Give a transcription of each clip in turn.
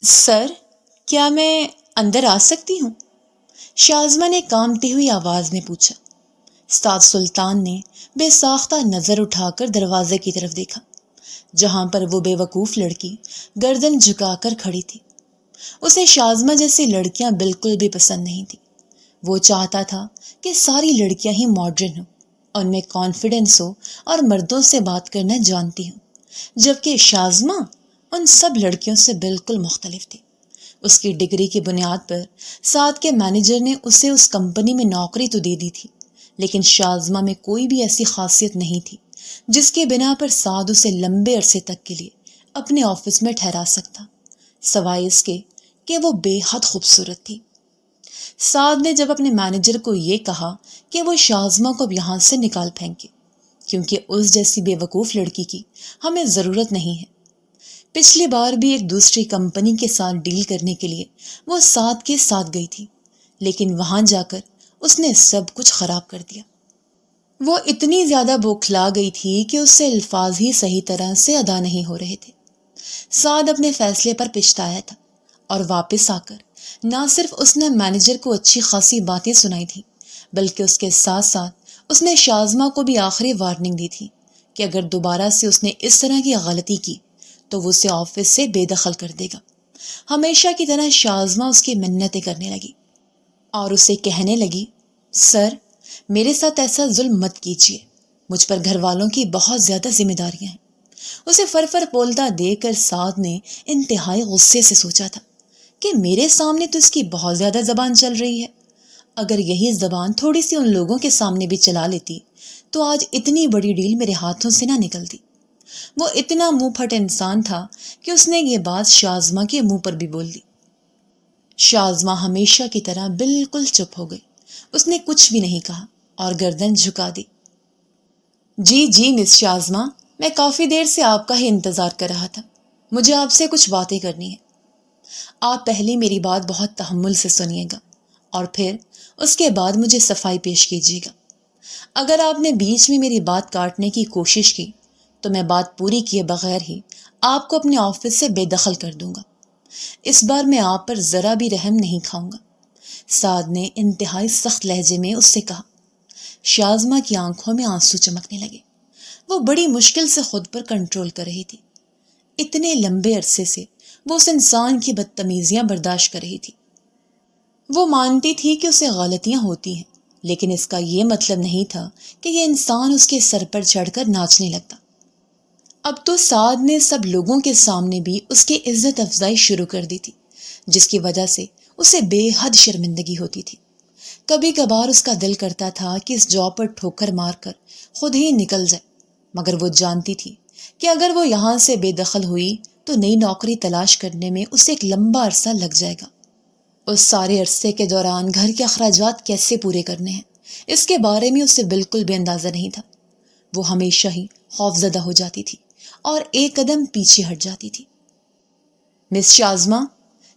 سر، کیا میں اندر آ سکتی ہوں؟ شازمہ نے کانپتی ہوئی آواز میں پوچھا۔ استاد سلطان نے بے ساختہ نظر اٹھا کر دروازے کی طرف دیکھا، جہاں پر وہ بے وقوف لڑکی گردن جھکا کر کھڑی تھی۔ اسے شازمہ جیسی لڑکیاں بالکل بھی پسند نہیں تھیں۔ وہ چاہتا تھا کہ ساری لڑکیاں ہی ماڈرن ہوں، ان میں کانفیڈنس ہو اور مردوں سے بات کرنا جانتی ہوں، جبکہ شازمہ ان سب لڑکیوں سے بالکل مختلف تھی۔ اس کی ڈگری کی بنیاد پر سعد کے مینیجر نے اسے اس کمپنی میں نوکری تو دے دی تھی، لیکن شازمہ میں کوئی بھی ایسی خاصیت نہیں تھی جس کے بنا پر سعد اسے لمبے عرصے تک کے لیے اپنے آفس میں ٹھہرا سکتا، سوائے اس کے کہ وہ بے حد خوبصورت تھی۔ سعد نے جب اپنے مینیجر کو یہ کہا کہ وہ شازمہ کو اب یہاں سے نکال پھینکے، کیونکہ اس جیسی بے وقوف لڑکی کی ہمیں ضرورت نہیں ہے۔ پچھلی بار بھی ایک دوسری کمپنی کے ساتھ ڈیل کرنے کے لیے وہ سعد کے ساتھ گئی تھی، لیکن وہاں جا کر اس نے سب کچھ خراب کر دیا۔ وہ اتنی زیادہ بوکھلا گئی تھی کہ اس سے الفاظ ہی صحیح طرح سے ادا نہیں ہو رہے تھے۔ سعد اپنے فیصلے پر پچھتایا تھا، اور واپس آ کر نہ صرف اس نے مینیجر کو اچھی خاصی باتیں سنائی تھیں، بلکہ اس کے ساتھ ساتھ اس نے شازمہ کو بھی آخری وارننگ دی تھی کہ اگر دوبارہ سے اس نے اس طرح کی غلطی کی تو وہ اسے آفس سے بے دخل کر دے گا۔ ہمیشہ کی طرح شازمہ اس کی منتیں کرنے لگی اور اسے کہنے لگی، سر، میرے ساتھ ایسا ظلم مت کیجیے، مجھ پر گھر والوں کی بہت زیادہ ذمہ داریاں ہیں۔ اسے فر بولتا دیکھ کر سعد نے انتہائی غصے سے سوچا تھا کہ میرے سامنے تو اس کی بہت زیادہ زبان چل رہی ہے، اگر یہی زبان تھوڑی سی ان لوگوں کے سامنے بھی چلا لیتی تو آج اتنی بڑی ڈیل میرے ہاتھوں سے نہ نکلتی۔ وہ اتنا منہ پھٹ انسان تھا کہ اس نے یہ بات شازمہ کے منہ پر بھی بول دی۔ شازمہ ہمیشہ کی طرح بالکل چپ ہو گئی۔ اس نے کچھ بھی نہیں کہا اور گردن جھکا دی۔ جی مس شازمہ، میں کافی دیر سے آپ کا ہی انتظار کر رہا تھا، مجھے آپ سے کچھ باتیں کرنی ہیں۔ آپ پہلے میری بات بہت تحمل سے سنیے گا اور پھر اس کے بعد مجھے صفائی پیش کیجیے گا۔ اگر آپ نے بیچ میں میری بات کاٹنے کی کوشش کی تو میں بات پوری کیے بغیر ہی آپ کو اپنے آفس سے بے دخل کر دوں گا۔ اس بار میں آپ پر ذرا بھی رحم نہیں کھاؤں گا، سعد نے انتہائی سخت لہجے میں اس سے کہا۔ شازمہ کی آنکھوں میں آنسو چمکنے لگے۔ وہ بڑی مشکل سے خود پر کنٹرول کر رہی تھی۔ اتنے لمبے عرصے سے وہ اس انسان کی بدتمیزیاں برداشت کر رہی تھی۔ وہ مانتی تھی کہ اسے غلطیاں ہوتی ہیں، لیکن اس کا یہ مطلب نہیں تھا کہ یہ انسان اس کے سر پر چڑھ کر ناچنے لگتا۔ اب تو سعد نے سب لوگوں کے سامنے بھی اس کی عزت افزائی شروع کر دی تھی، جس کی وجہ سے اسے بے حد شرمندگی ہوتی تھی۔ کبھی کبھار اس کا دل کرتا تھا کہ اس جاب پر ٹھوکر مار کر خود ہی نکل جائے، مگر وہ جانتی تھی کہ اگر وہ یہاں سے بے دخل ہوئی تو نئی نوکری تلاش کرنے میں اسے ایک لمبا عرصہ لگ جائے گا۔ اس سارے عرصے کے دوران گھر کے اخراجات کیسے پورے کرنے ہیں، اس کے بارے میں اسے بالکل بھی اندازہ نہیں تھا۔ وہ ہمیشہ ہی خوفزدہ ہو جاتی تھی اور ایک قدم پیچھے ہٹ جاتی تھی۔ مس شازمہ،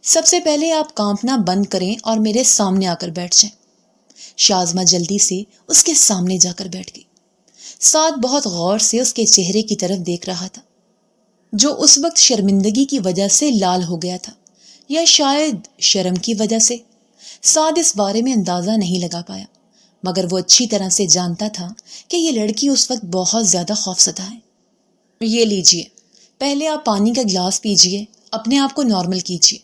سب سے پہلے آپ کانپنا بند کریں اور میرے سامنے آ کر بیٹھ جائیں۔ شازمہ جلدی سے اس کے سامنے جا کر بیٹھ گئی۔ سعد بہت غور سے اس کے چہرے کی طرف دیکھ رہا تھا، جو اس وقت شرمندگی کی وجہ سے لال ہو گیا تھا، یا شاید شرم کی وجہ سے۔ سعد اس بارے میں اندازہ نہیں لگا پایا، مگر وہ اچھی طرح سے جانتا تھا کہ یہ لڑکی اس وقت بہت زیادہ خوفزدہ ہے۔ یہ لیجئے، پہلے آپ پانی کا گلاس پیجئے، اپنے آپ کو نارمل کیجئے،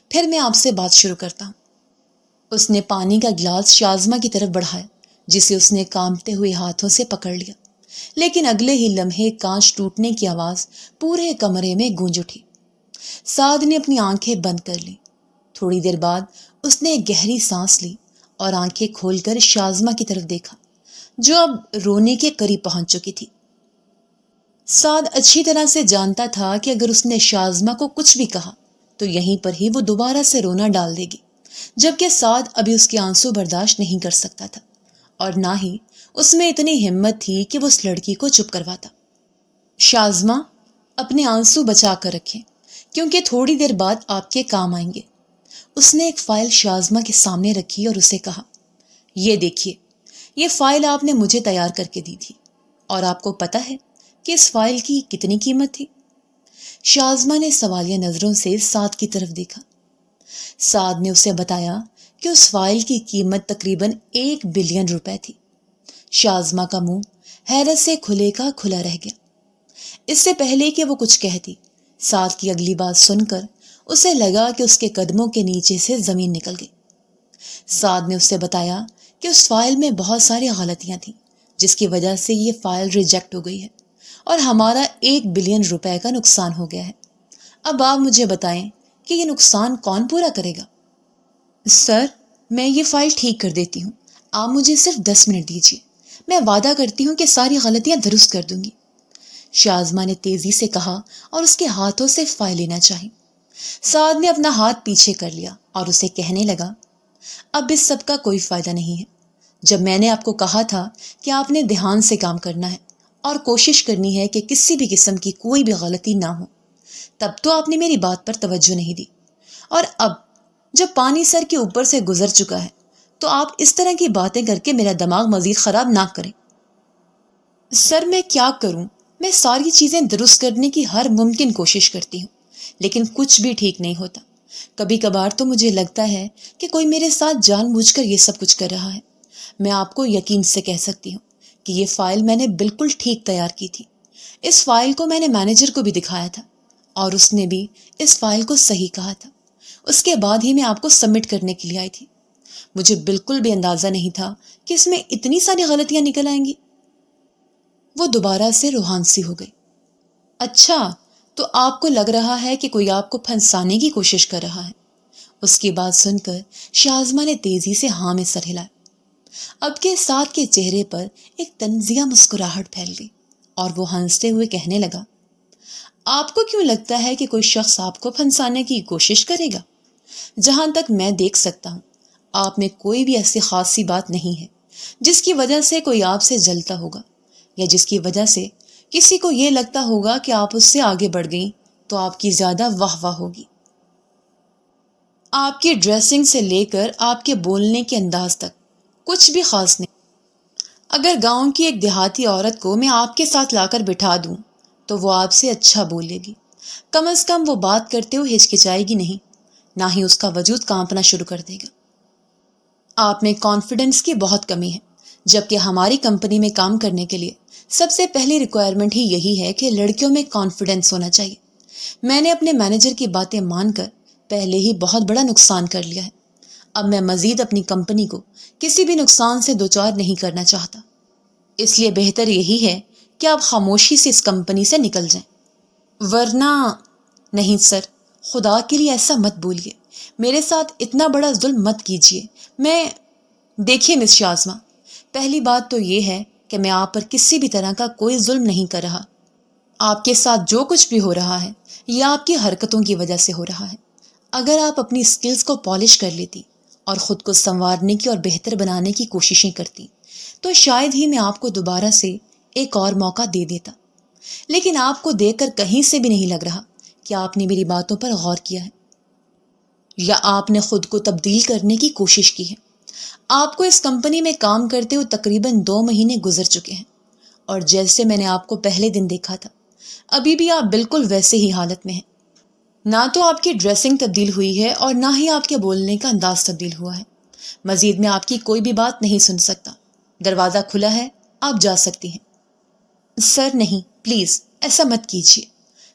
پھر میں آپ سے بات شروع کرتا ہوں۔ اس نے پانی کا گلاس شازمہ کی طرف بڑھایا، جسے اس نے کانپتے ہوئے ہاتھوں سے پکڑ لیا، لیکن اگلے ہی لمحے کانچ ٹوٹنے کی آواز پورے کمرے میں گونج اٹھی۔ سعد نے اپنی آنکھیں بند کر لی۔ تھوڑی دیر بعد اس نے ایک گہری سانس لی اور آنکھیں کھول کر شازمہ کی طرف دیکھا، جو اب رونے کے قریب پہنچ چکی تھی۔ سعد اچھی طرح سے جانتا تھا کہ اگر اس نے شازمہ کو کچھ بھی کہا تو یہیں پر ہی وہ دوبارہ سے رونا ڈال دے گی، جبکہ سعد ابھی اس کے آنسو برداشت نہیں کر سکتا تھا، اور نہ ہی اس میں اتنی ہمت تھی کہ وہ اس لڑکی کو چپ کرواتا۔ شازمہ، اپنے آنسو بچا کر رکھیں، کیونکہ تھوڑی دیر بعد آپ کے کام آئیں گے۔ اس نے ایک فائل شازمہ کے سامنے رکھی اور اسے کہا، یہ دیکھیے، یہ فائل آپ نے مجھے تیار کر کے دی تھی، اور آپ کو پتہ ہے کہ اس فائل کی کتنی قیمت تھی؟ شازمہ نے سوالیہ نظروں سے سعد کی طرف دیکھا۔ سعد نے اسے بتایا کہ اس فائل کی قیمت تقریباً 1 بلین روپے تھی۔ شازمہ کا منہ حیرت سے کھلے کا کھلا رہ گیا۔ اس سے پہلے کہ وہ کچھ کہتی، سعد کی اگلی بات سن کر اسے لگا کہ اس کے قدموں کے نیچے سے زمین نکل گئی۔ سعد نے اسے بتایا کہ اس فائل میں بہت ساری غلطیاں تھیں، جس کی وجہ سے یہ فائل ریجیکٹ ہو گئی ہے اور ہمارا 1 بلین روپے کا نقصان ہو گیا ہے۔ اب آپ مجھے بتائیں کہ یہ نقصان کون پورا کرے گا؟ سر، میں یہ فائل ٹھیک کر دیتی ہوں، آپ مجھے صرف 10 منٹ دیجیے، میں وعدہ کرتی ہوں کہ ساری غلطیاں درست کر دوں گی، شازمہ نے تیزی سے کہا اور اس کے ہاتھوں سے فائل لینا چاہی۔ سعد نے اپنا ہاتھ پیچھے کر لیا اور اسے کہنے لگا، اب اس سب کا کوئی فائدہ نہیں ہے۔ جب میں نے آپ کو کہا تھا کہ آپ نے دھیان سے کام کرنا ہے اور کوشش کرنی ہے کہ کسی بھی قسم کی کوئی بھی غلطی نہ ہو، تب تو آپ نے میری بات پر توجہ نہیں دی، اور اب جب پانی سر کے اوپر سے گزر چکا ہے تو آپ اس طرح کی باتیں کر کے میرا دماغ مزید خراب نہ کریں۔ سر، میں کیا کروں؟ میں ساری چیزیں درست کرنے کی ہر ممکن کوشش کرتی ہوں، لیکن کچھ بھی ٹھیک نہیں ہوتا۔ کبھی کبھار تو مجھے لگتا ہے کہ کوئی میرے ساتھ جان بوجھ کر یہ سب کچھ کر رہا ہے۔ میں آپ کو یقین سے کہہ سکتی ہوں کہ یہ فائل میں نے بالکل ٹھیک تیار کی تھی۔ اس فائل کو میں نے مینیجر کو بھی دکھایا تھا اور اس نے بھی اس فائل کو صحیح کہا تھا۔ اس کے بعد ہی میں آپ کو سبمٹ کرنے کے لیے آئی تھی۔ مجھے بالکل بھی اندازہ نہیں تھا کہ اس میں اتنی ساری غلطیاں نکل آئیں گی۔ وہ دوبارہ سے روحان سی ہو گئی۔ اچھا، تو آپ کو لگ رہا ہے کہ کوئی آپ کو پھنسانے کی کوشش کر رہا ہے؟ اس کی بات سن کر شازمہ نے تیزی سے ہاں میں سر ہلایا۔ اب کے ساتھ کے چہرے پر ایک طنزیہ مسکراہٹ پھیل گئی اور وہ ہنستے ہوئے کہنے لگا، آپ کو کیوں لگتا ہے کہ کوئی شخص آپ کو پھنسانے کی کوشش کرے گا؟ جہاں تک میں دیکھ سکتا ہوں، آپ میں کوئی بھی ایسی خاصی بات نہیں ہے جس کی وجہ سے کوئی آپ سے جلتا ہوگا، یا جس کی وجہ سے کسی کو یہ لگتا ہوگا کہ آپ اس سے آگے بڑھ گئیں تو آپ کی زیادہ واہ واہ ہوگی۔ آپ کی ڈریسنگ سے لے کر آپ کے بولنے کے انداز تک کچھ بھی خاص نہیں۔ اگر گاؤں کی ایک دیہاتی عورت کو میں آپ کے ساتھ لا کر بٹھا دوں تو وہ آپ سے اچھا بولے گی، کم از کم وہ بات کرتے ہوئے ہچکچائے گی نہیں، نہ ہی اس کا وجود کانپنا شروع کر دے گا۔ آپ میں کانفیڈنس کی بہت کمی ہے، جبکہ ہماری کمپنی میں کام کرنے کے لیے سب سے پہلی ریکوائرمنٹ ہی یہی ہے کہ لڑکیوں میں کانفیڈنس ہونا چاہیے۔ میں نے اپنے مینیجر کی باتیں مان کر پہلے ہی بہت بڑا نقصان کر لیا ہے۔ اب میں مزید اپنی کمپنی کو کسی بھی نقصان سے دوچار نہیں کرنا چاہتا، اس لیے بہتر یہی ہے کہ آپ خاموشی سے اس کمپنی سے نکل جائیں، ورنہ… نہیں سر، خدا کے لیے ایسا مت بولیے، میرے ساتھ اتنا بڑا ظلم مت کیجیے۔ دیکھیے مس شازمہ، پہلی بات تو یہ ہے کہ میں آپ پر کسی بھی طرح کا کوئی ظلم نہیں کر رہا۔ آپ کے ساتھ جو کچھ بھی ہو رہا ہے یہ آپ کی حرکتوں کی وجہ سے ہو رہا ہے۔ اگر آپ اپنی سکلز کو پالش کر لیتی اور خود کو سنوارنے کی اور بہتر بنانے کی کوششیں کرتی تو شاید ہی میں آپ کو دوبارہ سے ایک اور موقع دے دیتا، لیکن آپ کو دیکھ کر کہیں سے بھی نہیں لگ رہا کہ آپ نے میری باتوں پر غور کیا ہے یا آپ نے خود کو تبدیل کرنے کی کوشش کی ہے۔ آپ کو اس کمپنی میں کام کرتے ہوئے تقریباً 2 مہینے گزر چکے ہیں، اور جیسے میں نے آپ کو پہلے دن دیکھا تھا ابھی بھی آپ بالکل ویسے ہی حالت میں ہیں۔ نہ تو آپ کی ڈریسنگ تبدیل ہوئی ہے اور نہ ہی آپ کے بولنے کا انداز تبدیل ہوا ہے۔ مزید میں آپ کی کوئی بھی بات نہیں سن سکتا۔ دروازہ کھلا ہے، آپ جا سکتی ہیں۔ سر نہیں، پلیز ایسا مت کیجیے۔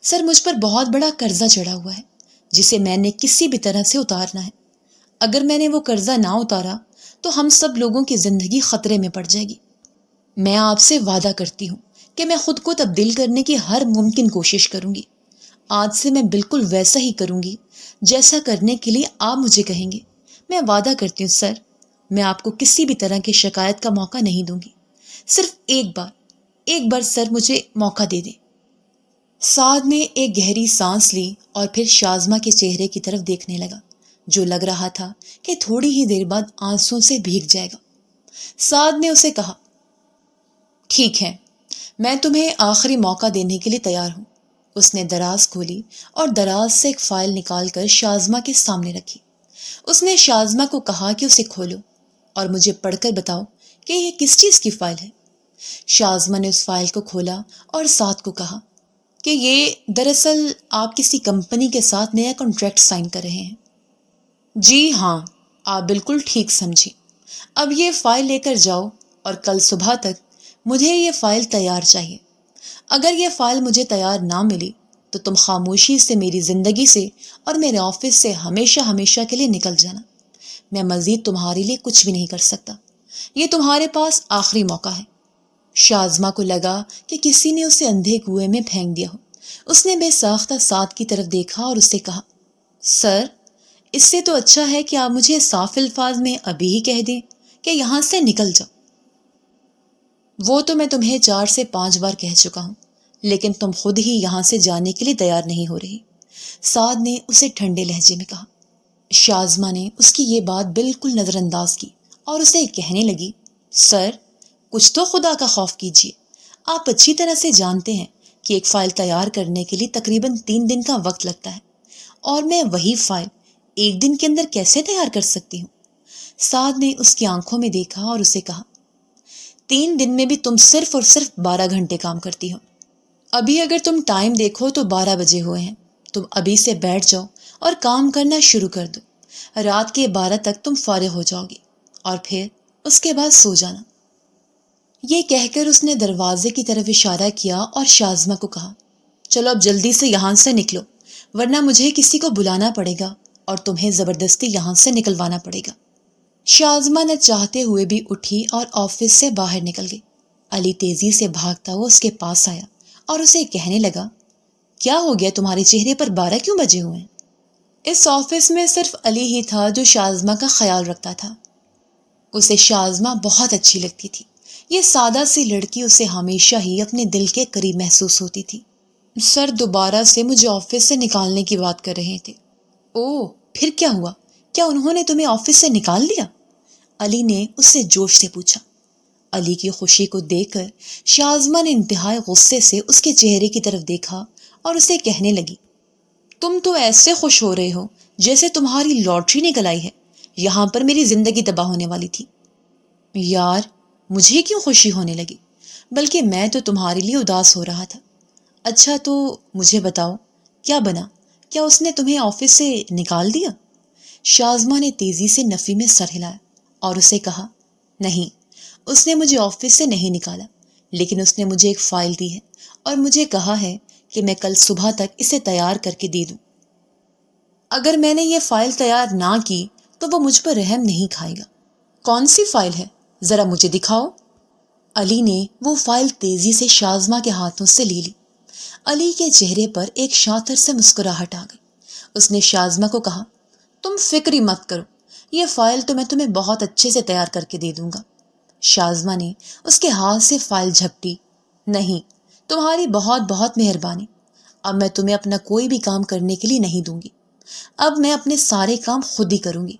سر، مجھ پر بہت بڑا قرضہ چڑھا ہوا ہے جسے میں نے کسی بھی طرح سے اتارنا ہے۔ اگر میں نے وہ قرضہ نہ اتارا تو ہم سب لوگوں کی زندگی خطرے میں پڑ جائے گی۔ میں آپ سے وعدہ کرتی ہوں کہ میں خود کو تبدیل کرنے کی ہر ممکن کوشش کروں گی۔ آج سے میں بالکل ویسا ہی کروں گی جیسا کرنے کے لیے آپ مجھے کہیں گے۔ میں وعدہ کرتی ہوں سر، میں آپ کو کسی بھی طرح کی شکایت کا موقع نہیں دوں گی۔ صرف ایک بار سر مجھے موقع دے دیں۔ سعد نے ایک گہری سانس لی اور پھر شازمہ کے چہرے کی طرف دیکھنے لگا، جو لگ رہا تھا کہ تھوڑی ہی دیر بعد آنسوں سے بھیگ جائے گا۔ سعد نے اسے کہا، ٹھیک ہے، میں تمہیں آخری موقع دینے کے لیے تیار ہوں۔ اس نے دراز کھولی اور دراز سے ایک فائل نکال کر شازمہ کے سامنے رکھی۔ اس نے شازمہ کو کہا کہ اسے کھولو اور مجھے پڑھ کر بتاؤ کہ یہ کس چیز کی فائل ہے۔ شازمہ نے اس فائل کو کھولا اور سعد کو کہا، کہ یہ دراصل آپ کسی کمپنی کے ساتھ نیا کانٹریکٹ سائن کر رہے ہیں۔ جی ہاں، آپ بالکل ٹھیک سمجھی۔ اب یہ فائل لے کر جاؤ اور کل صبح تک مجھے یہ فائل تیار چاہیے۔ اگر یہ فائل مجھے تیار نہ ملی تو تم خاموشی سے میری زندگی سے اور میرے آفس سے ہمیشہ ہمیشہ کے لیے نکل جانا۔ میں مزید تمہارے لیے کچھ بھی نہیں کر سکتا۔ یہ تمہارے پاس آخری موقع ہے۔ شازمہ کو لگا کہ کسی نے اسے اندھے کنویں میں پھینک دیا ہو۔ اس نے بے ساختہ سعد کی طرف دیکھا اور اسے کہا، سر، اس سے تو اچھا ہے کہ آپ مجھے صاف الفاظ میں ابھی ہی کہہ دیں کہ یہاں سے نکل جاؤ۔ وہ تو میں تمہیں 4 سے 5 بار کہہ چکا ہوں، لیکن تم خود ہی یہاں سے جانے کے لیے تیار نہیں ہو رہی، سعد نے اسے ٹھنڈے لہجے میں کہا۔ شازمہ نے اس کی یہ بات بالکل نظر انداز کی اور اسے کہنے لگی، سر، کچھ تو خدا کا خوف کیجیے۔ آپ اچھی طرح سے جانتے ہیں کہ ایک فائل تیار کرنے کے لیے تقریباً 3 دن کا وقت لگتا ہے، اور میں وہی فائل 1 دن کے اندر کیسے تیار کر سکتی ہوں؟ سعد نے اس کی آنکھوں میں دیکھا اور اسے کہا، 3 دن میں بھی تم صرف اور صرف 12 گھنٹے کام کرتی ہو۔ ابھی اگر تم ٹائم دیکھو تو 12 بجے ہوئے ہیں۔ تم ابھی سے بیٹھ جاؤ اور کام کرنا شروع کر دو۔ رات کے 12 تک تم فارغ ہو جاؤ گی اور پھر اس کے بعد سو جانا۔ یہ کہہ کر اس نے دروازے کی طرف اشارہ کیا اور شازمہ کو کہا، چلو اب جلدی سے یہاں سے نکلو، ورنہ مجھے کسی کو بلانا پڑے گا اور تمہیں زبردستی یہاں سے نکلوانا پڑے گا۔ شازمہ نہ چاہتے ہوئے بھی اٹھی اور آفس سے باہر نکل گئی۔ علی تیزی سے بھاگتا ہوا اس کے پاس آیا اور اسے کہنے لگا، کیا ہو گیا تمہارے چہرے پر 12 کیوں بجے ہوئے ہیں؟ اس آفس میں صرف علی ہی تھا جو شازمہ کا خیال رکھتا تھا۔ اسے شازمہ بہت اچھی لگتی تھی۔ یہ سادہ سی لڑکی اسے ہمیشہ ہی اپنے دل کے قریب محسوس ہوتی تھی۔ سر دوبارہ سے مجھے آفس سے نکالنے کی بات کر رہے تھے۔ اوہ، پھر کیا ہوا؟ کیا انہوں نے تمہیں آفس سے نکال دیا؟ علی نے اس سے جوش سے پوچھا۔ علی کی خوشی کو دیکھ کر شازمہ نے انتہائی غصے سے اس کے چہرے کی طرف دیکھا اور اسے کہنے لگی، تم تو ایسے خوش ہو رہے ہو جیسے تمہاری لاٹری نکل آئی ہے۔ یہاں پر میری زندگی تباہ ہونے والی تھی۔ یار، مجھے کیوں خوشی ہونے لگی؟ بلکہ میں تو تمہارے لیے اداس ہو رہا تھا۔ اچھا تو مجھے بتاؤ، کیا بنا؟ کیا اس نے تمہیں آفس سے نکال دیا؟ شازمہ نے تیزی سے نفی میں سر ہلایا اور اسے کہا، نہیں، اس نے مجھے آفس سے نہیں نکالا، لیکن اس نے مجھے ایک فائل دی ہے اور مجھے کہا ہے کہ میں کل صبح تک اسے تیار کر کے دے دوں۔ اگر میں نے یہ فائل تیار نہ کی تو وہ مجھ پر رحم نہیں کھائے گا۔ کون سی فائل ہے؟ ذرا مجھے دکھاؤ۔ علی نے وہ فائل تیزی سے شازمہ کے ہاتھوں سے لی۔ علی کے چہرے پر ایک شاطر سے مسکراہٹ آ گئی۔ اس نے شازمہ کو کہا، تم فکر ہی مت کرو، یہ فائل تو میں تمہیں بہت اچھے سے تیار کر کے دے دوں گا۔ شازمہ نے اس کے ہاتھ سے فائل جھپٹی۔ نہیں، تمہاری بہت بہت مہربانی۔ اب میں تمہیں اپنا کوئی بھی کام کرنے کے لیے نہیں دوں گی۔ اب میں اپنے سارے کام خود ہی کروں گی۔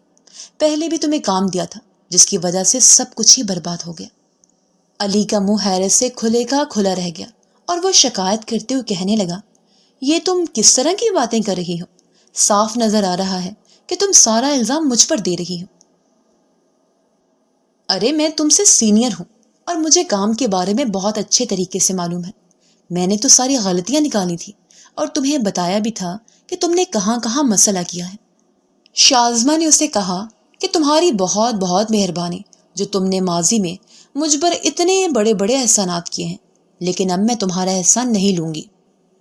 پہلے بھی تمہیں کام دیا تھا جس کی وجہ سے سب کچھ ہی برباد ہو گیا۔ علی کا منہ حیرت سے کھلے کا کھلا رہ گیا اور وہ شکایت کرتے ہوئے کہنے لگا، یہ تم کس طرح کی باتیں کر رہی ہو؟ صاف نظر آ رہا ہے کہ تم سارا الزام مجھ پر دے رہی ہو۔ ارے میں تم سے سینئر ہوں اور مجھے کام کے بارے میں بہت اچھے طریقے سے معلوم ہے۔ میں نے تو ساری غلطیاں نکالی تھی اور تمہیں بتایا بھی تھا کہ تم نے کہاں کہاں مسئلہ کیا ہے۔ شازمہ نے اسے کہا کہ تمہاری بہت بہت مہربانی جو تم نے ماضی میں مجھ پر اتنے بڑے بڑے احسانات کیے ہیں، لیکن اب میں تمہارا احسان نہیں لوں گی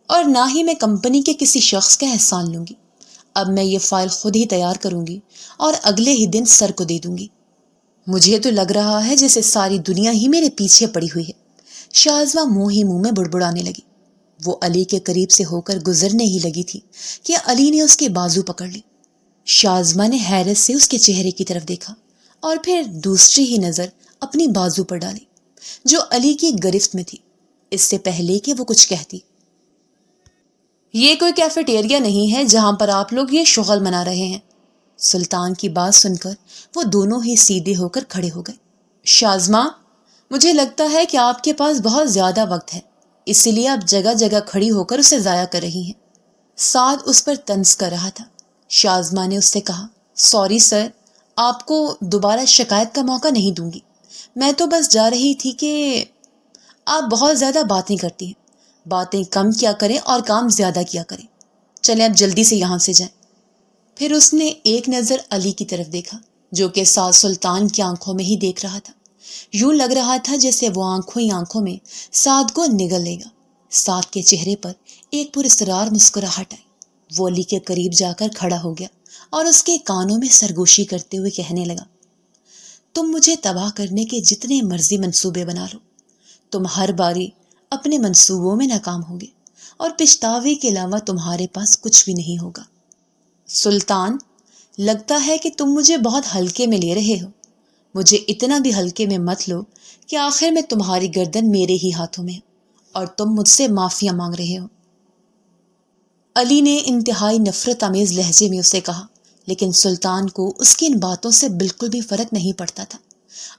اور نہ ہی میں کمپنی کے کسی شخص کا احسان لوں گی۔ اب میں یہ فائل خود ہی تیار کروں گی اور اگلے ہی دن سر کو دے دوں گی۔ مجھے تو لگ رہا ہے جیسے ساری دنیا ہی میرے پیچھے پڑی ہوئی ہے۔ شازمہ منہ ہی منہ میں بڑبڑانے لگی۔ وہ علی کے قریب سے ہو کر گزرنے ہی لگی تھی کہ علی نے اس کے بازو پکڑ لی۔ شازمہ نے حیرت سے اس کے چہرے کی طرف دیکھا اور پھر دوسری ہی نظر اپنی بازو پر ڈالی جو علی کی گرفت میں تھی، اس سے پہلے کہ وہ کچھ کہتی۔ یہ کوئی کیفیٹیریا نہیں ہے جہاں پر آپ لوگ یہ شغل منا رہے ہیں۔ سلطان کی بات سن کر وہ دونوں ہی سیدھے ہو کر کھڑے ہو گئے۔ شازمہ، مجھے لگتا ہے کہ آپ کے پاس بہت زیادہ وقت ہے، اسی لیے آپ جگہ جگہ کھڑی ہو کر اسے ضائع کر رہی ہیں۔ سعد اس پر طنز کر رہا تھا۔ شازمہ نے اس سے کہا، سوری سر، آپ کو دوبارہ شکایت کا موقع نہیں دوں گی۔ میں تو بس جا رہی تھی کہ آپ بہت زیادہ باتیں کرتی ہیں۔ باتیں کم کیا کریں اور کام زیادہ کیا کریں. چلیں اب جلدی سے یہاں سے جائیں. پھر اس نے ایک نظر علی کی طرف دیکھا جو کہ سعد سلطان کی آنکھوں میں ہی دیکھ رہا تھا. یوں لگ رہا تھا جیسے وہ آنکھوں ہی آنکھوں میں سعد کو نگل لے گا. سعد کے چہرے پر ایک پراسرار مسکراہٹ آئی. وہ علی کے قریب جا کر کھڑا ہو گیا اور اس کے کانوں میں سرگوشی کرتے ہوئے کہنے لگا، تم مجھے تباہ کرنے کے جتنے مرضی منصوبے بنا لو، تم ہر باری اپنے منصوبوں میں ناکام ہوگے اور پچھتاوے کے علاوہ تمہارے پاس کچھ بھی نہیں ہوگا. سلطان، لگتا ہے کہ تم مجھے بہت ہلکے میں لے رہے ہو. مجھے اتنا بھی ہلکے میں مت لو کہ آخر میں تمہاری گردن میرے ہی ہاتھوں میں ہے اور تم مجھ سے معافیاں مانگ رہے ہو. علی نے انتہائی نفرت آمیز لہجے میں اسے کہا، لیکن سلطان کو اس کی ان باتوں سے بالکل بھی فرق نہیں پڑتا تھا.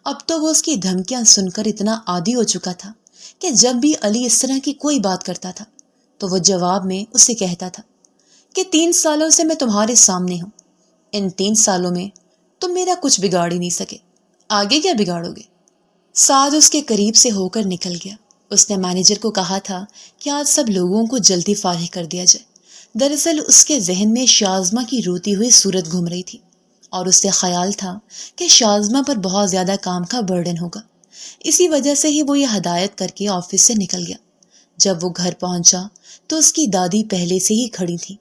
اب تو وہ اس کی دھمکیاں سن کر اتنا عادی ہو چکا تھا کہ جب بھی علی اس طرح کی کوئی بات کرتا تھا تو وہ جواب میں اسے کہتا تھا کہ 3 سالوں سے میں تمہارے سامنے ہوں. ان 3 سالوں میں تم میرا کچھ بگاڑ ہی نہیں سکے، آگے کیا بگاڑو گے؟ سعد اس کے قریب سے ہو کر نکل گیا. اس نے مینیجر کو کہا تھا کہ آج سب لوگوں کو جلدی فارغ کر دیا جائے. دراصل اس کے ذہن میں شازمہ کی روتی ہوئی صورت گھوم رہی تھی اور اس سے خیال تھا کہ شازمہ پر بہت زیادہ کام کا برڈن ہوگا. اسی وجہ سے ہی وہ یہ ہدایت کر کے آفس سے نکل گیا. جب وہ گھر پہنچا تو اس کی دادی پہلے سے ہی کھڑی تھی.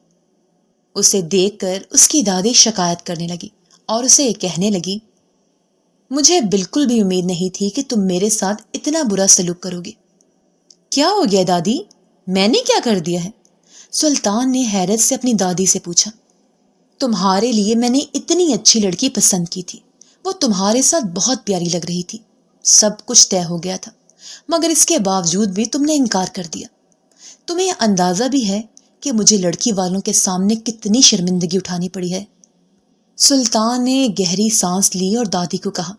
اسے دیکھ کر اس کی دادی شکایت کرنے لگی اور اسے کہنے لگی، مجھے بالکل بھی امید نہیں تھی کہ تم میرے ساتھ اتنا برا سلوک کرو گے. کیا ہو گیا دادی؟ میں نے کیا کر دیا ہے؟ سلطان نے حیرت سے اپنی دادی سے پوچھا. تمہارے لیے میں نے اتنی اچھی لڑکی پسند کی تھی، وہ تمہارے ساتھ بہت پیاری لگ رہی تھی، سب کچھ طے ہو گیا تھا، مگر اس کے باوجود بھی تم نے انکار کر دیا. تمہیں اندازہ بھی ہے کہ مجھے لڑکی والوں کے سامنے کتنی شرمندگی اٹھانی پڑی ہے. سلطان نے گہری سانس لی اور دادی کو کہا،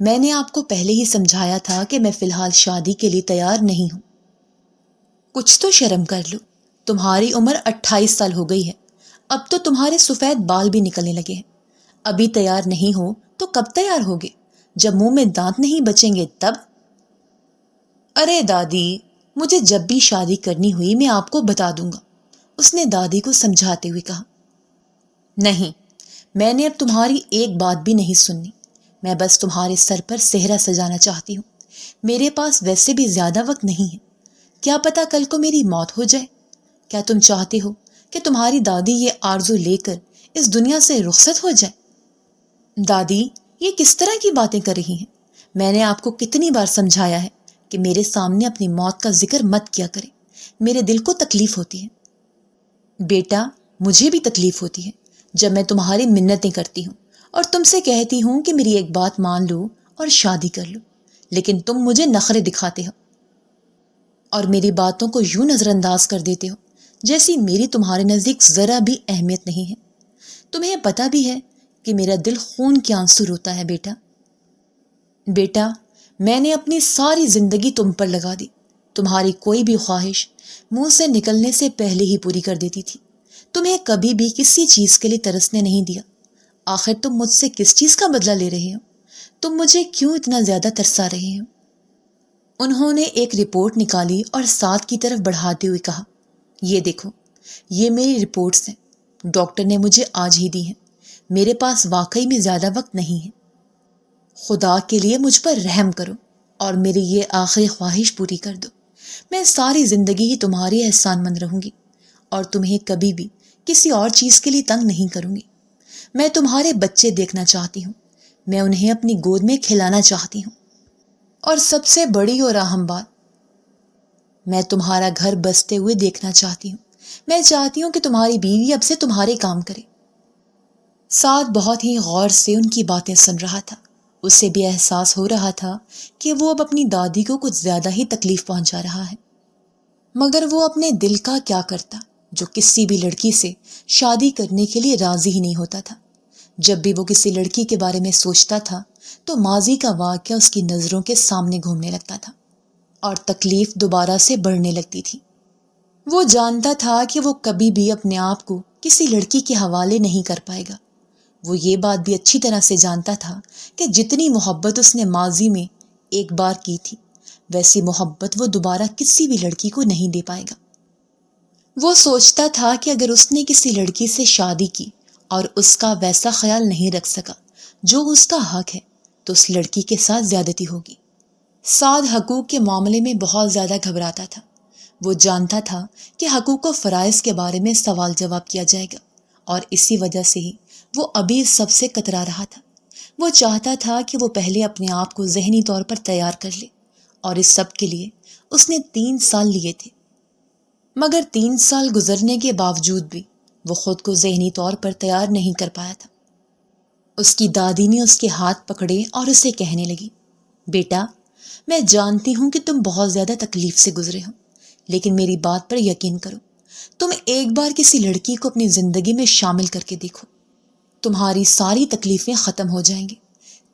میں نے آپ کو پہلے ہی سمجھایا تھا کہ میں فی الحال شادی کے لیے تیار نہیں ہوں. کچھ تو شرم کر لو، تمہاری عمر 28 سال ہو گئی ہے، اب تو تمہارے سفید بال بھی نکلنے لگے ہیں. ابھی تیار نہیں ہو تو کب تیار ہوگے؟ جب منہ میں دانت نہیں بچیں گے تب؟ ارے دادی، مجھے جب بھی شادی کرنی ہوئی میں آپ کو بتا دوں گا، اس نے دادی کو سمجھاتے ہوئے کہا. نہیں، میں نے اب تمہاری ایک بات بھی نہیں سننی. میں بس تمہارے سر پر صحرا سجانا چاہتی ہوں. میرے پاس ویسے بھی زیادہ وقت نہیں ہے، کیا پتا کل کو میری موت ہو جائے. کیا تم چاہتے ہو کہ تمہاری دادی یہ آرزو لے کر اس دنیا سے رخصت ہو جائے؟ دادی، یہ کس طرح کی باتیں کر رہی ہیں؟ میں نے آپ کو کتنی بار سمجھایا ہے کہ میرے سامنے اپنی موت کا ذکر مت کیا کرے، میرے دل کو تکلیف ہوتی ہے. بیٹا، مجھے بھی تکلیف ہوتی ہے جب میں تمہاری منتیں کرتی ہوں اور تم سے کہتی ہوں کہ میری ایک بات مان لو اور شادی کر لو، لیکن تم مجھے نخرے دکھاتے ہو اور میری باتوں کو یوں نظر انداز کر دیتے ہو جیسی میری تمہارے نزدیک ذرا بھی اہمیت نہیں ہے. تمہیں پتہ بھی ہے کہ میرا دل خون کے آنسو روتا ہے. بیٹا، میں نے اپنی ساری زندگی تم پر لگا دی، تمہاری کوئی بھی خواہش منہ سے نکلنے سے پہلے ہی پوری کر دیتی تھی. تمہیں کبھی بھی کسی چیز کے لیے ترسنے نہیں دیا. آخر تم مجھ سے کس چیز کا بدلہ لے رہے ہو؟ تم مجھے کیوں اتنا زیادہ ترسا رہے ہو؟ انہوں نے ایک رپورٹ نکالی اور سعد کی طرف بڑھاتے ہوئے کہا، یہ دیکھو، یہ میری رپورٹس ہیں، ڈاکٹر نے مجھے آج ہی دی ہیں. میرے پاس واقعی میں زیادہ وقت نہیں ہے. خدا کے لیے مجھ پر رحم کرو اور میری یہ آخری خواہش پوری کر دو. میں ساری زندگی ہی تمہاری احسان مند رہوں گی اور تمہیں کبھی بھی کسی اور چیز کے لیے تنگ نہیں کروں گی. میں تمہارے بچے دیکھنا چاہتی ہوں، میں انہیں اپنی گود میں کھلانا چاہتی ہوں، اور سب سے بڑی اور اہم بات، میں تمہارا گھر بستے ہوئے دیکھنا چاہتی ہوں. میں چاہتی ہوں کہ تمہاری بیوی اب سے تمہارے کام کرے. سعد بہت ہی غور سے ان کی باتیں سن رہا تھا. اسے بھی احساس ہو رہا تھا کہ وہ اب اپنی دادی کو کچھ زیادہ ہی تکلیف پہنچا رہا ہے، مگر وہ اپنے دل کا کیا کرتا جو کسی بھی لڑکی سے شادی کرنے کے لیے راضی ہی نہیں ہوتا تھا. جب بھی وہ کسی لڑکی کے بارے میں سوچتا تھا تو ماضی کا واقعہ اس کی نظروں کے سامنے گھومنے لگتا تھا اور تکلیف دوبارہ سے بڑھنے لگتی تھی. وہ جانتا تھا کہ وہ کبھی بھی اپنے آپ کو کسی لڑکی کے حوالے نہیں کر پائے گا. وہ یہ بات بھی اچھی طرح سے جانتا تھا کہ جتنی محبت اس نے ماضی میں ایک بار کی تھی، ویسی محبت وہ دوبارہ کسی بھی لڑکی کو نہیں دے پائے گا۔ وہ سوچتا تھا کہ اگر اس نے کسی لڑکی سے شادی کی اور اس کا ویسا خیال نہیں رکھ سکا جو اس کا حق ہے تو اس لڑکی کے ساتھ زیادتی ہوگی۔ سعد حقوق کے معاملے میں بہت زیادہ گھبراتا تھا۔ وہ جانتا تھا کہ حقوق و فرائض کے بارے میں سوال جواب کیا جائے گا اور اسی وجہ سے ہی وہ ابھی سب سے کترا رہا تھا۔ وہ چاہتا تھا کہ وہ پہلے اپنے آپ کو ذہنی طور پر تیار کر لے اور اس سب کے لیے اس نے 3 سال لیے تھے، مگر 3 سال گزرنے کے باوجود بھی وہ خود کو ذہنی طور پر تیار نہیں کر پایا تھا۔ اس کی دادی نے اس کے ہاتھ پکڑے اور اسے کہنے لگی، بیٹا میں جانتی ہوں کہ تم بہت زیادہ تکلیف سے گزرے ہو، لیکن میری بات پر یقین کرو، تم ایک بار کسی لڑکی کو اپنی زندگی میں شامل کر کے دیکھو، تمہاری ساری تکلیفیں ختم ہو جائیں گی،